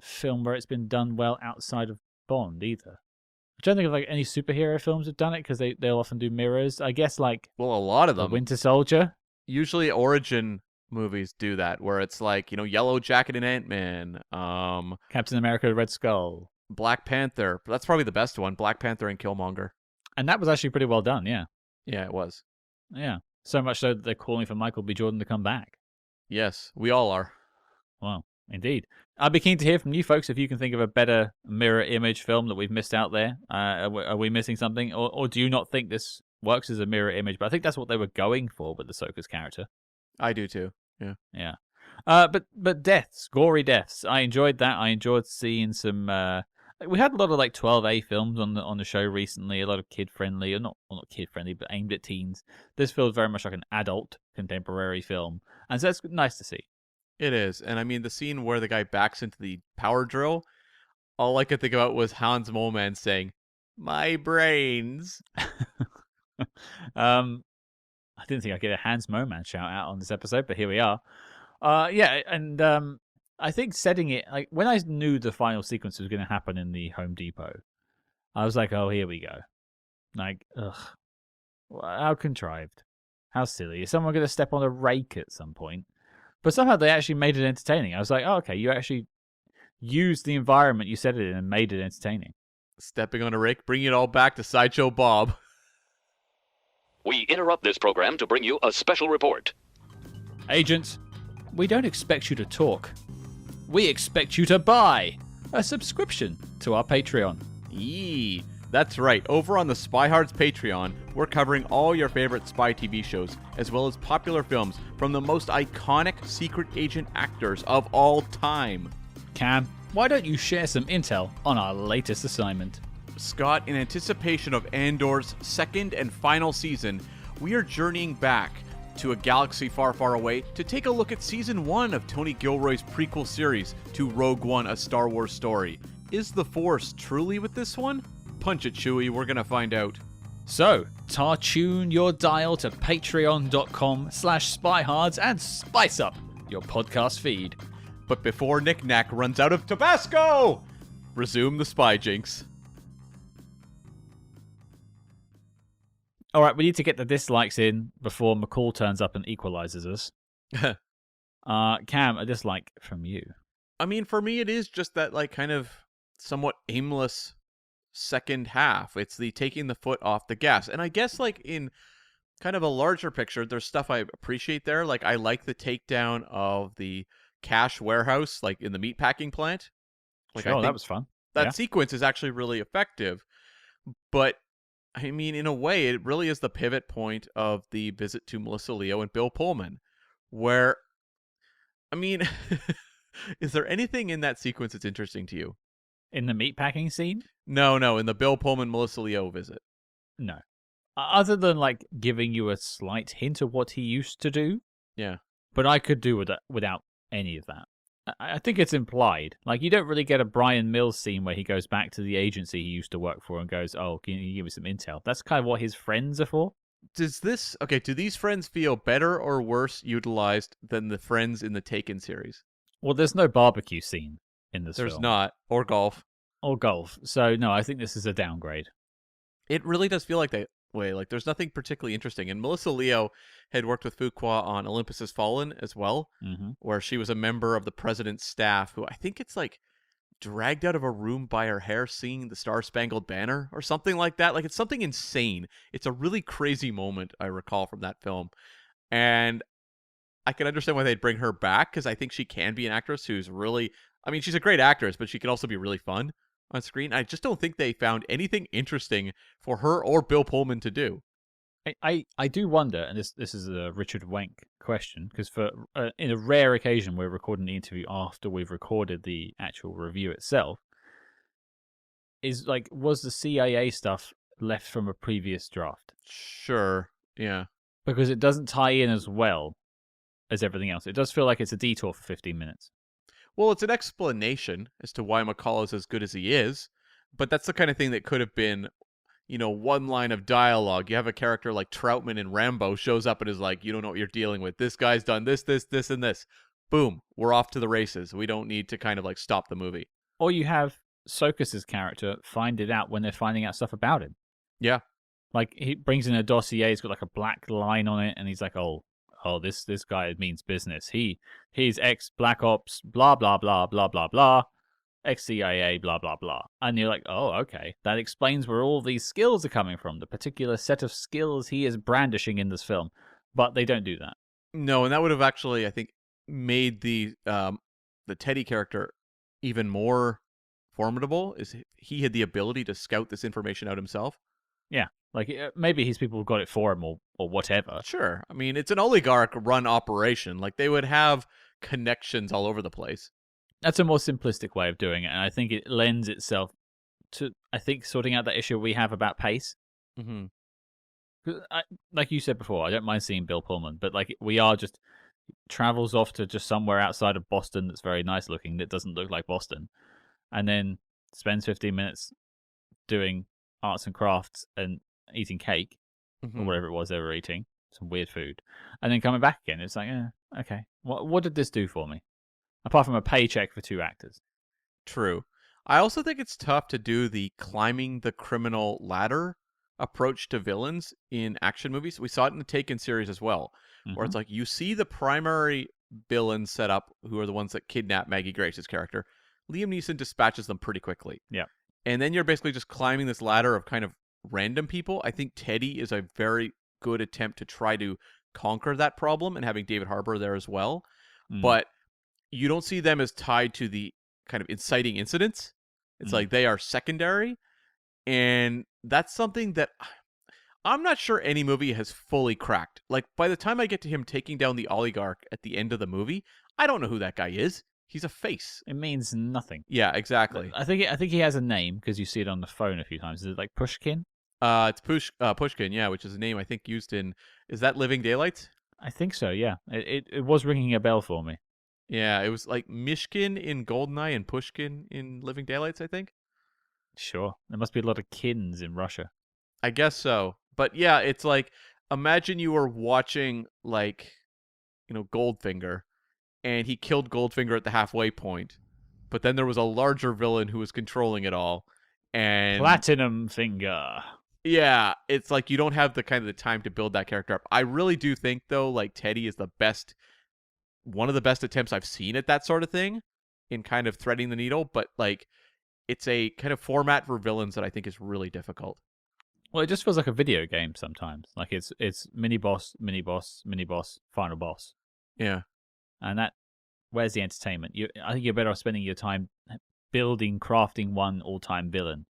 film where it's been done well outside of Bond either. I don't think of like any superhero films have done it because they'll often do mirrors. I guess like
a lot of them.
Winter Soldier.
Usually origin movies do that, where it's like Yellow Jacket and Ant-Man,
Captain America: Red Skull,
Black Panther. That's probably the best one. Black Panther and Killmonger.
And that was actually pretty well done. Yeah.
Yeah, it was.
Yeah. So much so that they're calling for Michael B. Jordan to come back.
Yes, we all are.
Wow. Indeed. I'd be keen to hear from you folks if you can think of a better mirror image film that we've missed out there. Are we missing something? Or do you not think this works as a mirror image? But I think that's what they were going for with the Csokas character.
I do too. Yeah.
Yeah. But deaths, gory deaths. I enjoyed that. I enjoyed seeing some. We had a lot of like 12A films on the show recently. A lot of kid friendly, or not kid friendly, but aimed at teens. This feels very much like an adult contemporary film, and so it's nice to see.
It is. And I mean, the scene where the guy backs into the power drill, all I could think about was Hans Moleman saying, "My brains."
I didn't think I'd get a Hans Moman shout out on this episode, but here we are. Yeah, and I think setting it, like, when I knew the final sequence was going to happen in the Home Depot, I was like, oh, here we go. Like, ugh. How contrived. How silly. Is someone going to step on a rake at some point? But somehow they actually made it entertaining. I was like, oh, okay, you actually used the environment you set it in and made it entertaining.
Stepping on a rake, bringing it all back to Sideshow Bob.
We interrupt this program to bring you a special report.
Agents, we don't expect you to talk. We expect you to buy a subscription to our Patreon.
Yee. That's right. Over on the Spyhards Patreon, we're covering all your favorite spy TV shows, as well as popular films from the most iconic secret agent actors of all time.
Cam, why don't you share some intel on our latest assignment?
Scott, in anticipation of Andor's second and final season, we are journeying back to a galaxy far, far away to take a look at Season 1 of Tony Gilroy's prequel series to Rogue One, A Star Wars Story. Is the Force truly with this one? Punch it, Chewie, we're gonna find out.
So, tune your dial to patreon.com/spyhards and spice up your podcast feed.
But before Nick Nack runs out of Tabasco, resume the Spy Jinx.
All right, we need to get the dislikes in before McCall turns up and equalizes us. Cam, a dislike from you.
I mean, for me, it is just that, like, kind of somewhat aimless second half. It's the taking the foot off the gas. And I guess, like, in kind of a larger picture, there's stuff I appreciate there. Like, I like the takedown of the cash warehouse, like, in the meatpacking plant. Like,
sure, that was fun.
That sequence is actually really effective. But I mean, in a way, it really is the pivot point of the visit to Melissa Leo and Bill Pullman, where, I mean, is there anything in that sequence that's interesting to you?
In the meatpacking scene?
No, in the Bill Pullman Melissa Leo visit.
No. Other than, like, giving you a slight hint of what he used to do.
Yeah.
But I could do without any of that. I think it's implied. Like, you don't really get a Brian Mills scene where he goes back to the agency he used to work for and goes, oh, can you give me some intel? That's kind of what his friends are for.
Do these friends feel better or worse utilized than the friends in the Taken series?
Well, there's no barbecue scene in this film.
There's not. Or golf.
So, no, I think this is a downgrade.
It really does feel like that way. Like, there's nothing particularly interesting. And Melissa Leo had worked with Fuqua on Olympus Has Fallen as well, where she was a member of the president's staff who I think it's like dragged out of a room by her hair singing the Star-Spangled Banner or something like that. Like, it's something insane. It's a really crazy moment I recall from that film. And I can understand why they'd bring her back, because I think she can be an actress who's really, I mean, she's a great actress, but she can also be really fun on screen. I just don't think they found anything interesting for her or Bill Pullman to do.
I do wonder, and this is a Richard Wenk question, because for in a rare occasion we're recording the interview after we've recorded the actual review itself. Is like, was the CIA stuff left from a previous draft?
Sure, yeah.
Because it doesn't tie in as well as everything else. It does feel like it's a detour for 15 minutes.
Well, it's an explanation as to why McCall is as good as he is, but that's the kind of thing that could have been, you know, one line of dialogue. You have a character like Troutman in Rambo shows up and is like, you don't know what you're dealing with. This guy's done this, and this. Boom. We're off to the races. We don't need to kind of like stop the movie. Or
you have Csokas' character find it out when they're finding out stuff about him.
Yeah.
Like, he brings in a dossier, he's got like a black line on it, and he's like, oh, this guy means business. He's ex-Black Ops, blah, blah, blah, blah, blah, blah. Ex-CIA, blah, blah, blah. And you're like, oh, okay. That explains where all these skills are coming from, the particular set of skills he is brandishing in this film. But they don't do that.
No, and that would have actually, I think, made the the Teddy character even more formidable is he had the ability to scout this information out himself.
Yeah, like maybe his people got it for him or whatever.
Sure. I mean, it's an oligarch run operation. Like, they would have connections all over the place.
That's a more simplistic way of doing it, and I think it lends itself to, I think, sorting out that issue we have about pace.
Mm-hmm.
'Cause like you said before, I don't mind seeing Bill Pullman, but like we are just travels off to just somewhere outside of Boston that's very nice looking, that doesn't look like Boston, and then spends 15 minutes doing arts and crafts and eating cake or whatever it was they were eating, some weird food, and then coming back again. It's like, okay, what did this do for me? Apart from a paycheck for 2 actors.
True. I also think it's tough to do the climbing the criminal ladder approach to villains in action movies. We saw it in the Taken series as well, where it's like you see the primary villains set up, who are the ones that kidnap Maggie Grace's character. Liam Neeson dispatches them pretty quickly.
Yeah.
And then you're basically just climbing this ladder of kind of random people. I think Teddy is a very good attempt to try to conquer that problem, and having David Harbour there as well. But you don't see them as tied to the kind of inciting incidents. It's like they are secondary. And that's something that I'm not sure any movie has fully cracked. Like, by the time I get to him taking down the oligarch at the end of the movie, I don't know who that guy is. He's a face.
It means nothing.
Yeah, exactly.
I think he has a name because you see it on the phone a few times. Is it like Pushkin?
It's Pushkin, yeah, which is a name I think used in, is that Living Daylights?
I think so, yeah. It was ringing a bell for me.
Yeah, it was like Mishkin in Goldeneye and Pushkin in Living Daylights, I think.
Sure. There must be a lot of kins in Russia.
I guess so. But yeah, it's like, imagine you were watching, like, Goldfinger, and he killed Goldfinger at the halfway point, but then there was a larger villain who was controlling it all, and
Platinum Finger.
Yeah, it's like you don't have the kind of the time to build that character up. I really do think, though, like, Teddy is one of the best attempts I've seen at that sort of thing in kind of threading the needle, but like it's a kind of format for villains that I think is really difficult.
Well, it just feels like a video game sometimes. Like it's mini boss, mini boss, mini boss, final boss.
Yeah.
And where's the entertainment? I think you're better off spending your time crafting one all-time villain.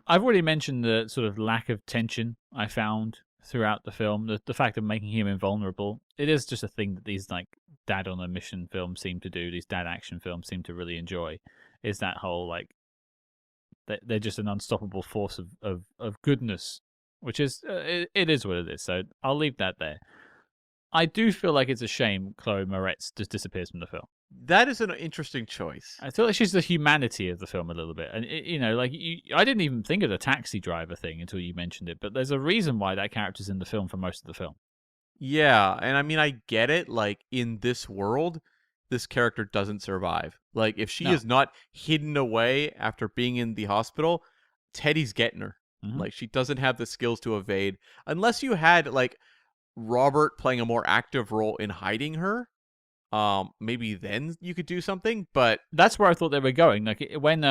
I've already mentioned the sort of lack of tension I found throughout the film. The fact of making him invulnerable. It is just a thing that these like dad on a mission films seem to do. These dad action films seem to really enjoy. Is that whole like they're just an unstoppable force of goodness, which is it is what it is. So I'll leave that there. I do feel like it's a shame Chloë Moretz just disappears from the film.
That is an interesting choice.
I feel like she's the humanity of the film a little bit. And, I didn't even think of the taxi driver thing until you mentioned it, but there's a reason why that character's in the film for most of the film.
Yeah, and I mean, I get it. Like, in this world, this character doesn't survive. Like, if she is not hidden away after being in the hospital, Teddy's getting her. Mm-hmm. Like, she doesn't have the skills to evade. Unless you had, like, Robert playing a more active role in hiding her. Maybe then you could do something, but
that's where I thought they were going. Like when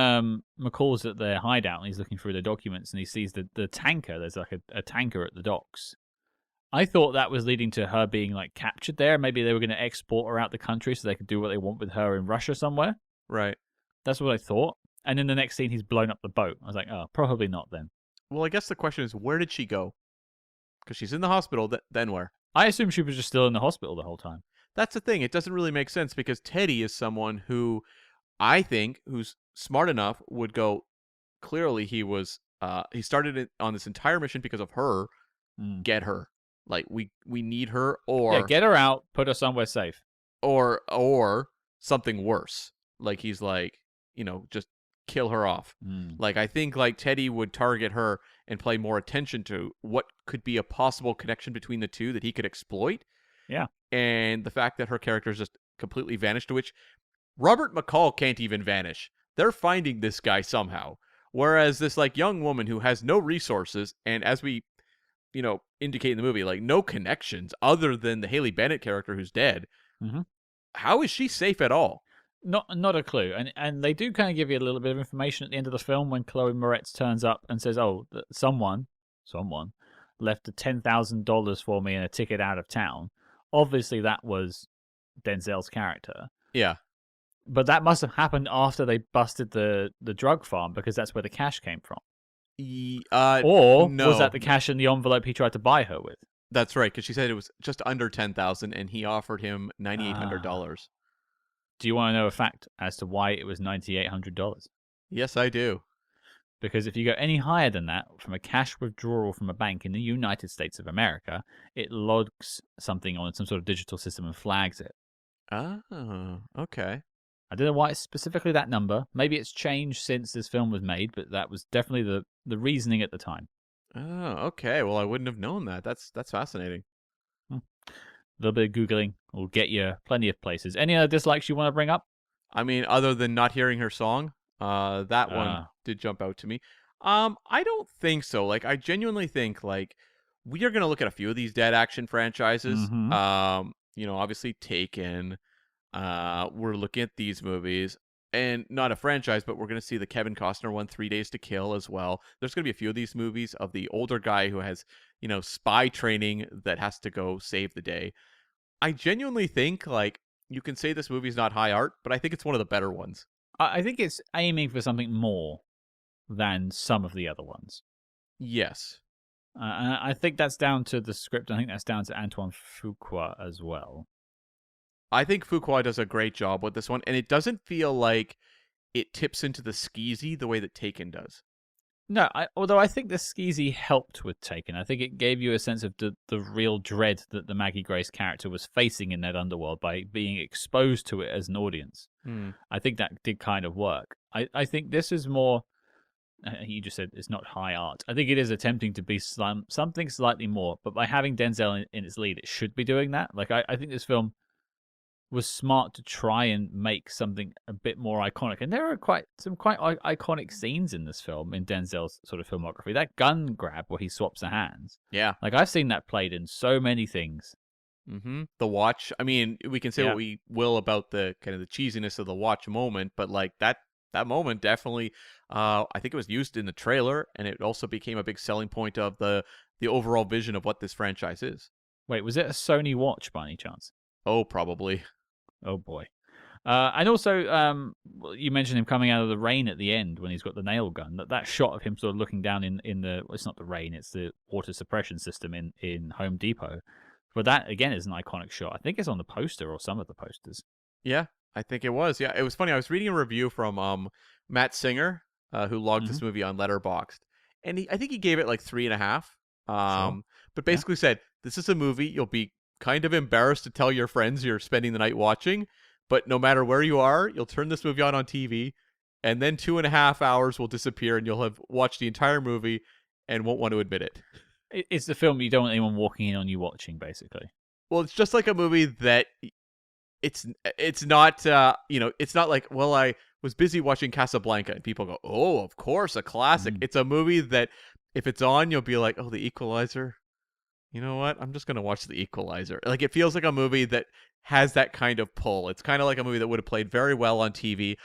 McCall's at their hideout and he's looking through the documents and he sees the tanker. There's like a tanker at the docks. I thought that was leading to her being like captured there. Maybe they were going to export her out the country so they could do what they want with her in Russia somewhere.
Right.
That's what I thought. And in the next scene, he's blown up the boat. I was like, oh, probably not then.
Well, I guess the question is, where did she go? Because she's in the hospital. Then where?
I assume she was just still in the hospital the whole time.
That's the thing. It doesn't really make sense because Teddy is someone who I think who's smart enough would go, clearly he started it on this entire mission because of her. Get her. Like we need her, or
get her out, put her somewhere safe.
Or something worse. Like he's like, just kill her off. Like I think like Teddy would target her and play more attention to what could be a possible connection between the two that he could exploit.
Yeah.
And the fact that her character is just completely vanished, to which Robert McCall can't even vanish. They're finding this guy somehow. Whereas this like young woman who has no resources, and as we, indicate in the movie, like no connections other than the Haley Bennett character who's dead. Mm-hmm. How is she safe at all?
Not a clue. And they do kind of give you a little bit of information at the end of the film when Chloë Moretz turns up and says, oh, someone left $10,000 for me and a ticket out of town. Obviously, that was Denzel's character.
Yeah.
But that must have happened after they busted the drug farm, because that's where the cash came from. Or was that
No,
the cash in the envelope he tried to buy her with?
that's right, because she said it was just under 10,000, and he offered him
Ah.
$9,800.
Do you want to know a fact as to why it was $9,800?
Yes, I do.
Because if you go any higher than that from a cash withdrawal from a bank in the United States of America, it logs something on some sort of digital system and flags it.
Oh, okay.
I don't know why it's specifically that number. Maybe it's changed since this film was made, but that was definitely the reasoning at the time.
Oh, okay. Well, I wouldn't have known that. That's fascinating.
A little bit of Googling will get you plenty of places. Any other dislikes you want to bring up?
I mean, other than not hearing her song, that one
Uh,
did jump out to me. I don't think so. Like, I genuinely think like we are gonna look at a few of these dead action franchises.
mm-hmm.
Obviously Taken. We're looking at these movies, and not a franchise, but we're gonna see the Kevin Costner one, 3 Days to Kill, as well. There's gonna be a few of these movies of the older guy who has, spy training that has to go save the day. I genuinely think like you can say this movie's not high art, but I think it's one of the better ones.
I think it's aiming for something more than some of the other ones.
Yes.
And I think that's down to the script. I think that's down to Antoine Fuqua as well.
I think Fuqua does a great job with this one, and it doesn't feel like it tips into the skeezy the way that Taken does.
No, although I think the skeezy helped with Taken. I think it gave you a sense of the real dread that the Maggie Grace character was facing in that underworld by being exposed to it as an audience. I think that did kind of work. I think this is more. You just said it's not high art. I think it is attempting to be something slightly more, but by having Denzel in its lead, it should be doing that. Like I think this film was smart to try and make something a bit more iconic. And there are some quite iconic scenes in this film, in Denzel's sort of filmography. That gun grab where he swaps the hands.
Yeah.
Like, I've seen that played in so many things.
The watch. I mean, we can say
Yeah.
what we will about the kind of the cheesiness of the watch moment, but like that moment definitely, I think it was used in the trailer, and it also became a big selling point of the overall vision of what this franchise is.
Wait, was it a Sony watch by any chance?
Oh, probably.
Oh, boy. And also, you mentioned him coming out of the rain at the end when he's got the nail gun. That shot of him sort of looking down in the... Well, it's not the rain, it's the water suppression system in Home Depot. But that, again, is an iconic shot. I think it's on the poster or some of the posters.
Yeah, I think it was. Yeah, it was funny. I was reading a review from Matt Singer, who logged this movie on Letterboxd, and I think he gave it like 3.5.
Sure.
But basically said this is a movie you'll be kind of embarrassed to tell your friends you're spending the night watching, but no matter where you are, you'll turn this movie on TV, and then 2.5 hours will disappear, and you'll have watched the entire movie and won't want to admit it.
It's the film you don't want anyone walking in on you watching, basically.
Well, it's just like a movie that it's not it's not like, well, I was busy watching Casablanca and people go, oh, of course, a classic. It's a movie that if it's on, you'll be like, oh, The Equalizer. You know what? I'm just gonna watch The Equalizer. Like, it feels like a movie that has that kind of pull. It's kind of like a movie that would have played very well on TV,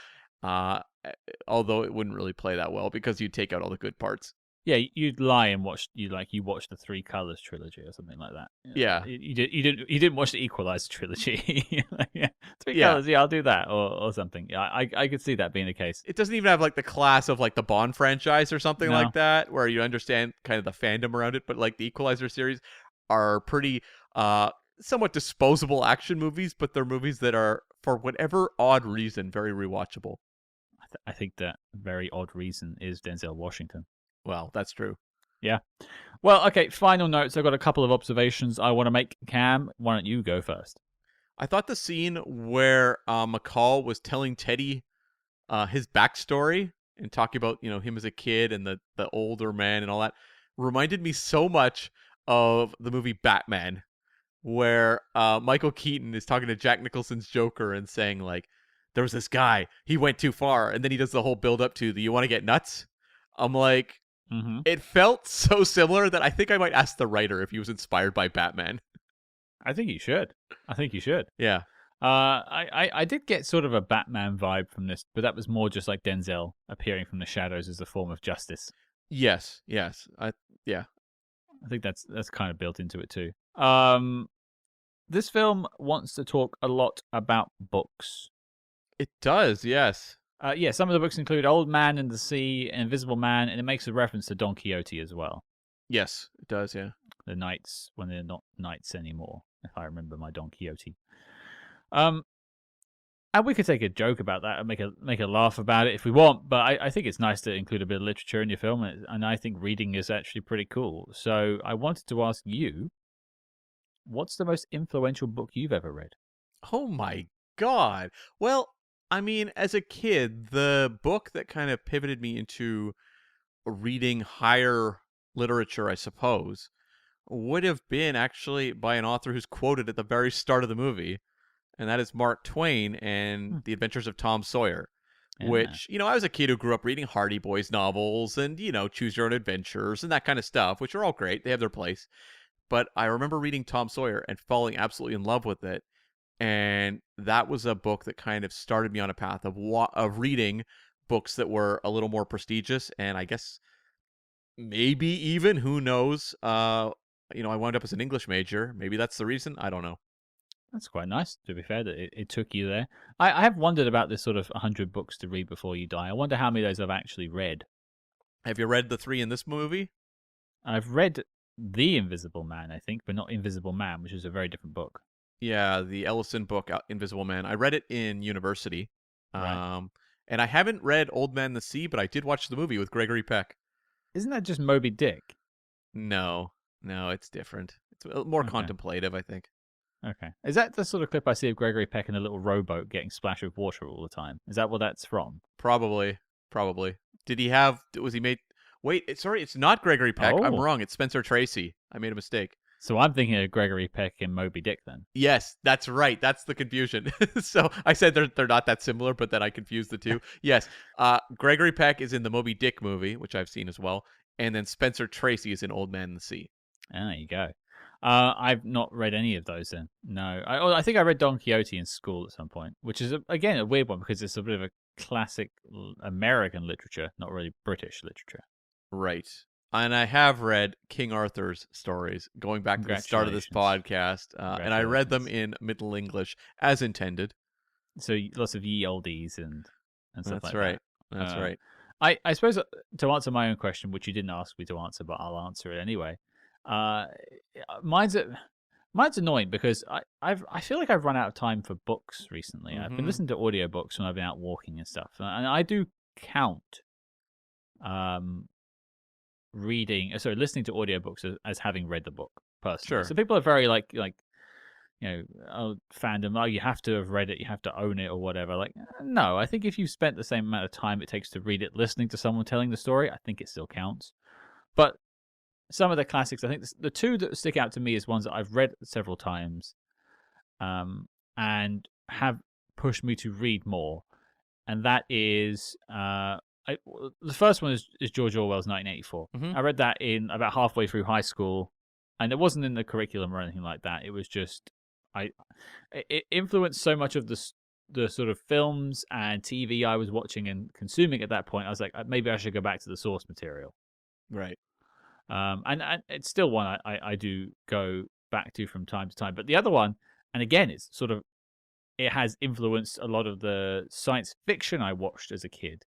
although it wouldn't really play that well because you'd take out all the good parts.
Yeah, you'd lie and watch you watched the Three Colors trilogy or something like that.
Yeah.
You didn't watch the Equalizer trilogy. Yeah, Three
Yeah.
Colors. Yeah, I'll do that or something. Yeah, I could see that being the case.
It doesn't even have like the class of like the Bond franchise or something
No.
like that, where you understand kind of the fandom around it. But like the Equalizer series are pretty somewhat disposable action movies, but they're movies that are, for whatever odd reason, very rewatchable.
I think that very odd reason is Denzel Washington.
Well, that's true.
Yeah. Well, okay, final notes. I've got a couple of observations I want to make. Cam, why don't you go first?
I thought the scene where McCall was telling Teddy his backstory and talking about, him as a kid and the older man and all that reminded me so much of the movie Batman, where Michael Keaton is talking to Jack Nicholson's Joker and saying, like, there was this guy, he went too far, and then he does the whole build up to the "you want to get nuts?" I'm like, It felt so similar that I think I might ask the writer if he was inspired by Batman.
I think you should.
Yeah.
I did get sort of a Batman vibe from this, but that was more just like Denzel appearing from the shadows as a form of justice.
Yes.
I think that's kind of built into it too. This film wants to talk a lot about books.
It does, yes.
Yeah, some of the books include Old Man and the Sea, Invisible Man, and it makes a reference to Don Quixote as well.
Yes, it does, yeah.
The knights when they're not knights anymore, if I remember my Don Quixote. And we could take a joke about that and make a laugh about it if we want, but I think it's nice to include a bit of literature in your film, and I think reading is actually pretty cool. So I wanted to ask you, what's the most influential book you've ever read?
Oh my god. Well, I mean, as a kid, the book that kind of pivoted me into reading higher literature, I suppose, would have been actually by an author who's quoted at the very start of the movie, and that is Mark Twain and The Adventures of Tom Sawyer.
Yeah.
Which, I was a kid who grew up reading Hardy Boys novels and, Choose Your Own Adventures and that kind of stuff, which are all great. They have their place. But I remember reading Tom Sawyer and falling absolutely in love with it. And that was a book that kind of started me on a path of reading books that were a little more prestigious. And I guess maybe even, who knows, I wound up as an English major. Maybe that's the reason. I don't know.
That's quite nice, to be fair, that it took you there. I have wondered about this sort of 100 books to read before you die. I wonder how many of those I've actually read.
Have you read the 3 in this movie?
I've read The Invisible Man, I think, but not Invisible Man, which is a very different book.
Yeah, the Ellison book, Invisible Man. I read it in university.
Right.
And I haven't read Old Man and the Sea, but I did watch the movie with Gregory Peck.
Isn't that just Moby Dick?
No, it's different. It's more contemplative, I think.
Okay. Is that the sort of clip I see of Gregory Peck in a little rowboat getting splashed with water all the time? Is that what that's from?
Probably. Was he made... Wait, it's not Gregory Peck. I'm
Oh.
wrong. It's Spencer Tracy. I made a mistake.
So I'm thinking of Gregory Peck in Moby Dick then.
Yes, that's right. That's the confusion. So I said they're not that similar, but then I confused the two. Yes, Gregory Peck is in the Moby Dick movie, which I've seen as well, and then Spencer Tracy is in Old Man and the Sea.
There you go. I've not read any of those then. No. I think I read Don Quixote in school at some point, which is, again, a weird one because it's a bit of a classic American literature, not really British literature.
Right. And I have read King Arthur's stories, going back to the start of this podcast, and I read them in Middle English, as intended.
So lots of ye oldies and stuff like that.
That's right.
I suppose to answer my own question, which you didn't ask me to answer, but I'll answer it anyway. Mine's annoying because I feel like I've run out of time for books recently.
Mm-hmm.
I've been listening to audiobooks when I've been out walking and stuff, and I do count listening to audiobooks as having read the book personally.
Sure.
So people are very like fandom, you have to have read it, you have to own it or whatever. Like, no, I think if you've spent the same amount of time it takes to read it, listening to someone telling the story, I think it still counts. But some of the classics, I think the two that stick out to me is ones that I've read several times and have pushed me to read more. And that is, the first one is George Orwell's 1984.
Mm-hmm.
I read that in about halfway through high school, and it wasn't in the curriculum or anything like that. It was just, it influenced so much of the sort of films and TV I was watching and consuming at that point. I was like, maybe I should go back to the source material.
Right.
And it's still one I do go back to from time to time. But the other one, and again, it's sort of, it has influenced a lot of the science fiction I watched as a kid.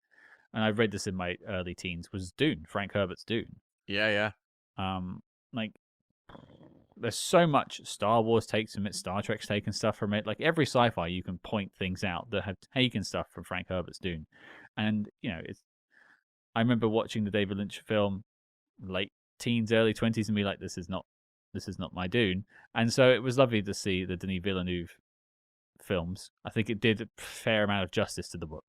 And I read this in my early teens, was Dune, Frank Herbert's Dune.
Yeah.
Like, there's so much Star Wars takes from it, Star Trek's taken stuff from it. Like, every sci-fi, you can point things out that have taken stuff from Frank Herbert's Dune. And, I remember watching the David Lynch film, late teens, early 20s, and be like, this is not my Dune. And so it was lovely to see the Denis Villeneuve films. I think it did a fair amount of justice to the book.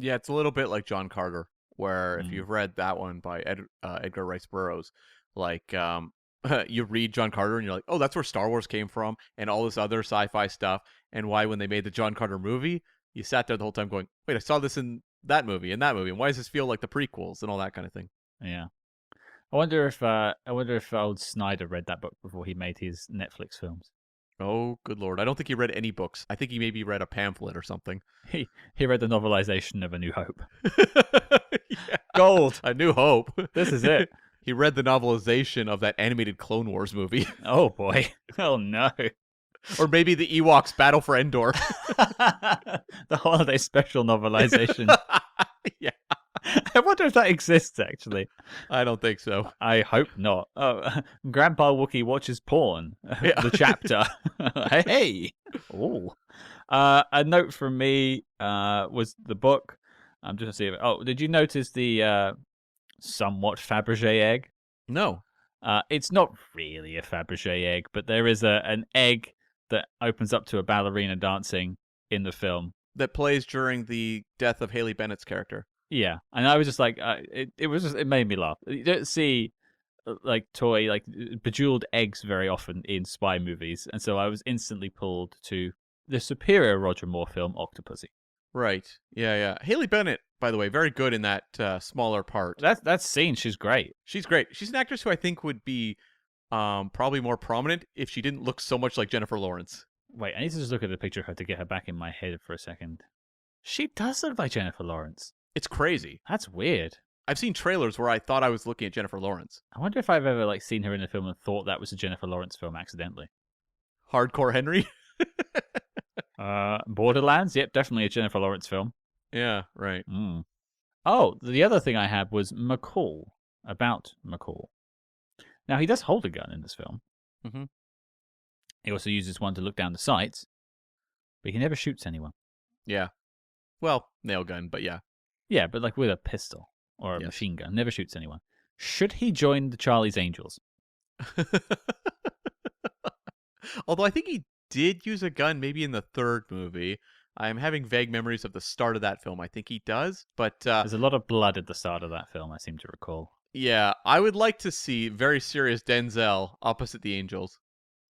Yeah, it's a little bit like John Carter, where if you've read that one by Edgar Rice Burroughs, like you read John Carter and you're like, oh, that's where Star Wars came from and all this other sci-fi stuff, and why when they made the John Carter movie, you sat there the whole time going, wait, I saw this in that movie, and why does this feel like the prequels and all that kind of thing?
Yeah. I wonder if old Snyder read that book before he made his Netflix films.
Oh, good Lord. I don't think he read any books. I think he maybe read a pamphlet or something.
He read the novelization of A New Hope.
Yeah.
Gold.
A New Hope.
This is it.
He read the novelization of that animated Clone Wars movie.
Oh, boy. Oh, no.
Or maybe the Ewoks battle for Endor.
The holiday special novelization.
Yeah,
I wonder if that exists, actually.
I don't think so.
I hope not. Oh, Grandpa Wookie watches porn.
Yeah.
The chapter. Hey. Oh. A note from me was the book. I'm just going to see. Oh, did you notice the somewhat Fabergé egg?
No.
It's not really a Fabergé egg, but there is an egg that opens up to a ballerina dancing in the film.
That plays during the death of Haley Bennett's character.
Yeah, and I was just like, it made me laugh. You don't see like bejeweled eggs very often in spy movies, and so I was instantly pulled to the superior Roger Moore film, Octopussy.
Right. Yeah. Haley Bennett, by the way, very good in that smaller part.
That scene, she's great.
She's great. She's an actress who I think would be probably more prominent if she didn't look so much like Jennifer Lawrence.
Wait, I need to just look at a picture of her to get her back in my head for a second. She does look like Jennifer Lawrence.
It's crazy.
That's weird.
I've seen trailers where I thought I was looking at Jennifer Lawrence.
I wonder if I've ever seen her in a film and thought that was a Jennifer Lawrence film accidentally.
Hardcore Henry?
Borderlands? Yep, definitely a Jennifer Lawrence film.
Yeah, right.
Mm. Oh, the other thing I had was McCall. About McCall. Now, he does hold a gun in this film.
Mm-hmm.
He also uses one to look down the sights, but he never shoots anyone.
Yeah. Well, nail gun, but yeah.
Yeah, but like with a pistol or a machine gun. Never shoots anyone. Should he join the Charlie's Angels?
Although I think he did use a gun maybe in the third movie. I'm having vague memories of the start of that film. I think he does, but...
There's a lot of blood at the start of that film, I seem to recall.
Yeah, I would like to see very serious Denzel opposite the Angels.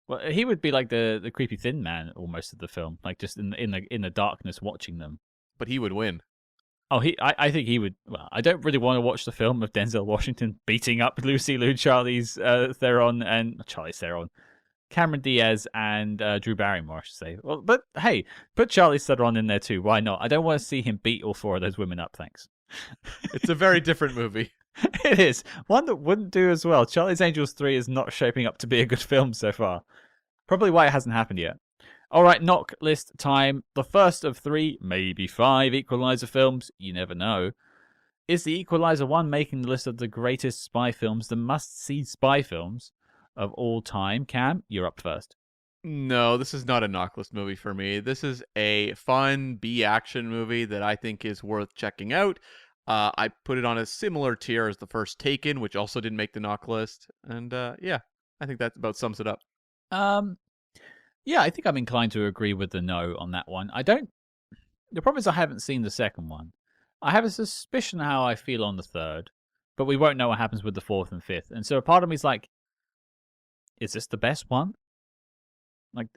Well, he would be like the creepy thin man almost of the film, like just in the darkness watching them.
But he would win.
Oh, I think he would. Well, I don't really want to watch the film of Denzel Washington beating up Lucy Liu, Charlize Theron, Cameron Diaz, and Drew Barrymore, I should say. Well, but hey, put Charlize Theron in there too. Why not? I don't want to see him beat all four of those women up. Thanks.
It's a very different movie.
It is. One that wouldn't do as well. Charlie's Angels 3 is not shaping up to be a good film so far. Probably why it hasn't happened yet. All right, knock list time. The first of 3, maybe 5 Equalizer films. You never know. Is the Equalizer 1 making the list of the greatest spy films, the must-see spy films of all time? Cam, you're up first.
No, this is not a knock list movie for me. This is a fun B-action movie that I think is worth checking out. I put it on a similar tier as the first Taken, which also didn't make the knock list. And yeah, I think that about sums it up.
Yeah, I think I'm inclined to agree with the no on that one. The problem is I haven't seen the second one. I have a suspicion how I feel on the third, but we won't know what happens with the fourth and fifth. And so a part of me is like, is this the best one? Like,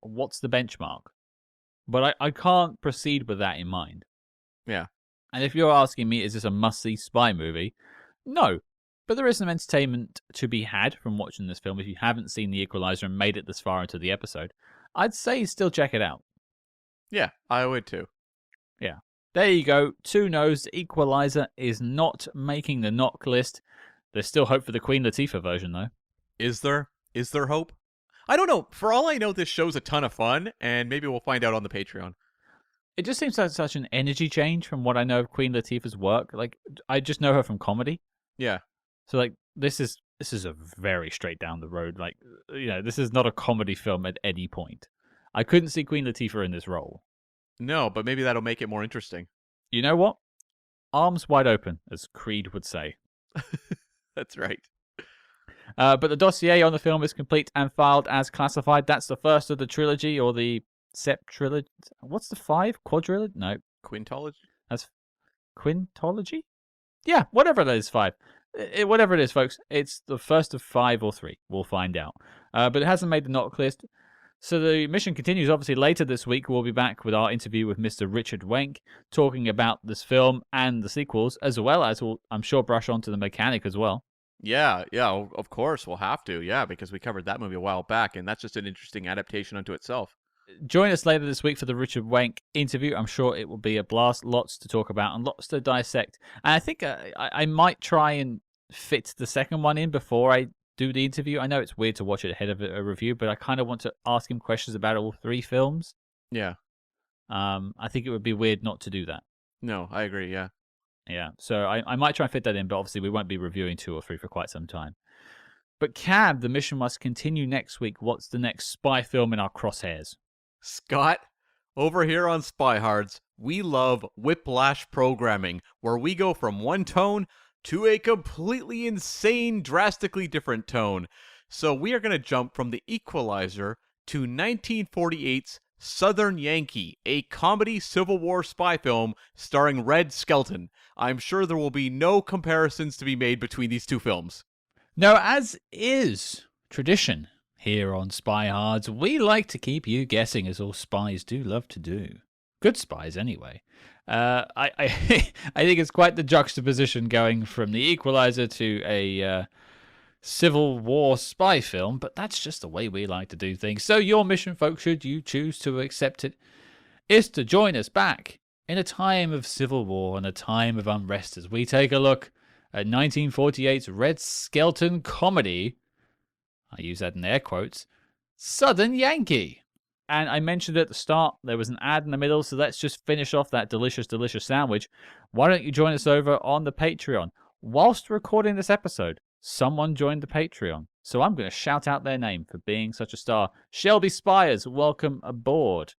what's the benchmark? But I can't proceed with that in mind.
Yeah.
And if you're asking me, is this a must-see spy movie? No. But there is some entertainment to be had from watching this film. If you haven't seen The Equalizer and made it this far into the episode, I'd say still check it out.
Yeah, I would too.
Yeah. There you go. 2 no's. The Equalizer is not making the knock list. There's still hope for the Queen Latifah version, though.
Is there? Is there hope? I don't know. For all I know, this show's a ton of fun, and maybe we'll find out on the Patreon.
It just seems like such an energy change from what I know of Queen Latifah's work. Like, I just know her from comedy.
Yeah.
So, like, this is a very straight down the road. Like, this is not a comedy film at any point. I couldn't see Queen Latifah in this role.
No, but maybe that'll make it more interesting.
You know what? Arms wide open, as Creed would say.
That's right.
But the dossier on the film is complete and filed as classified. That's the first of the trilogy, or the septrilogy. What's the 5? Quadrilogy? No.
Quintology?
That's quintology? Yeah, whatever it is, 5. Whatever it is, folks. It's the first of 5 or 3. We'll find out. But it hasn't made the knock list. So the mission continues. Obviously, later this week, we'll be back with our interview with Mr. Richard Wenk, talking about this film and the sequels, as well as we'll, I'm sure, brush on to The Mechanic as well.
Yeah, of course, we'll have to, yeah, because we covered that movie a while back, and that's just an interesting adaptation unto itself.
Join us later this week for the Richard Wenk interview. I'm sure it will be a blast. Lots to talk about and lots to dissect. And I think I might try and fit the second one in before I do the interview. I know it's weird to watch it ahead of a review, but I kind of want to ask him questions about all 3 films.
Yeah.
I think it would be weird not to do that.
No, I agree. Yeah.
Yeah, so I might try and fit that in, but obviously we won't be reviewing 2 or 3 for quite some time. But Cam, the mission must continue next week. What's the next spy film in our crosshairs?
Scott, over here on Spyhards, we love whiplash programming, where we go from one tone to a completely insane, drastically different tone. So we are going to jump from The Equalizer to 1948's Southern Yankee, a comedy Civil War spy film starring Red Skelton. I'm sure there will be no comparisons to be made between these 2 films.
No, as is tradition here on Spyhards, we like to keep you guessing, as all spies do love to do. Good spies, anyway. I think it's quite the juxtaposition going from The Equalizer to a Civil War spy film, but that's just the way we like to do things. So your mission, folks, should you choose to accept it, is to join us back in a time of civil war and a time of unrest as we take a look at 1948's Red Skelton comedy, I use that in air quotes, Southern Yankee. And I mentioned at the start, there was an ad in the middle, so let's just finish off that delicious, delicious sandwich. Why don't you join us over on the Patreon? Whilst recording this episode, someone joined the Patreon, so I'm going to shout out their name for being such a star. Shelby Spyers, welcome aboard.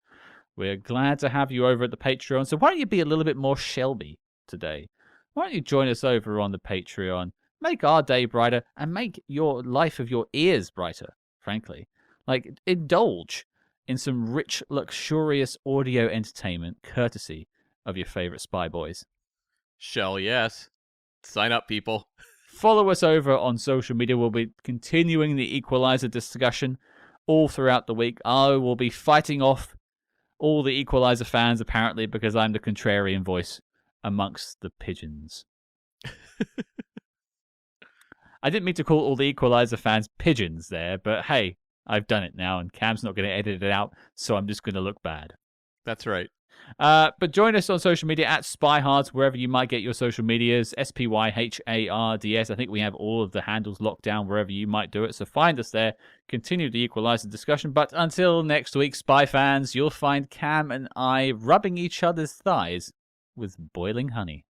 We're glad to have you over at the Patreon, so why don't you be a little bit more Shelby today? Why don't you join us over on the Patreon? Make our day brighter and make your life of your ears brighter, frankly. Like, indulge in some rich, luxurious audio entertainment courtesy of your favorite spy boys.
Shell, yes. Sign up, people.
Follow us over on social media. We'll be continuing the Equalizer discussion all throughout the week. I will be fighting off all the Equalizer fans, apparently, because I'm the contrarian voice amongst the pigeons. I didn't mean to call all the Equalizer fans pigeons there, but hey, I've done it now, and Cam's not going to edit it out, so I'm just going to look bad.
That's right.
But join us on social media at Spyhards, wherever you might get your social medias, SPYHARDS. I think we have all of the handles locked down wherever you might do it, so find us there. Continue the Equalizer discussion, but until next week, Spy fans, you'll find Cam and I rubbing each other's thighs with boiling honey.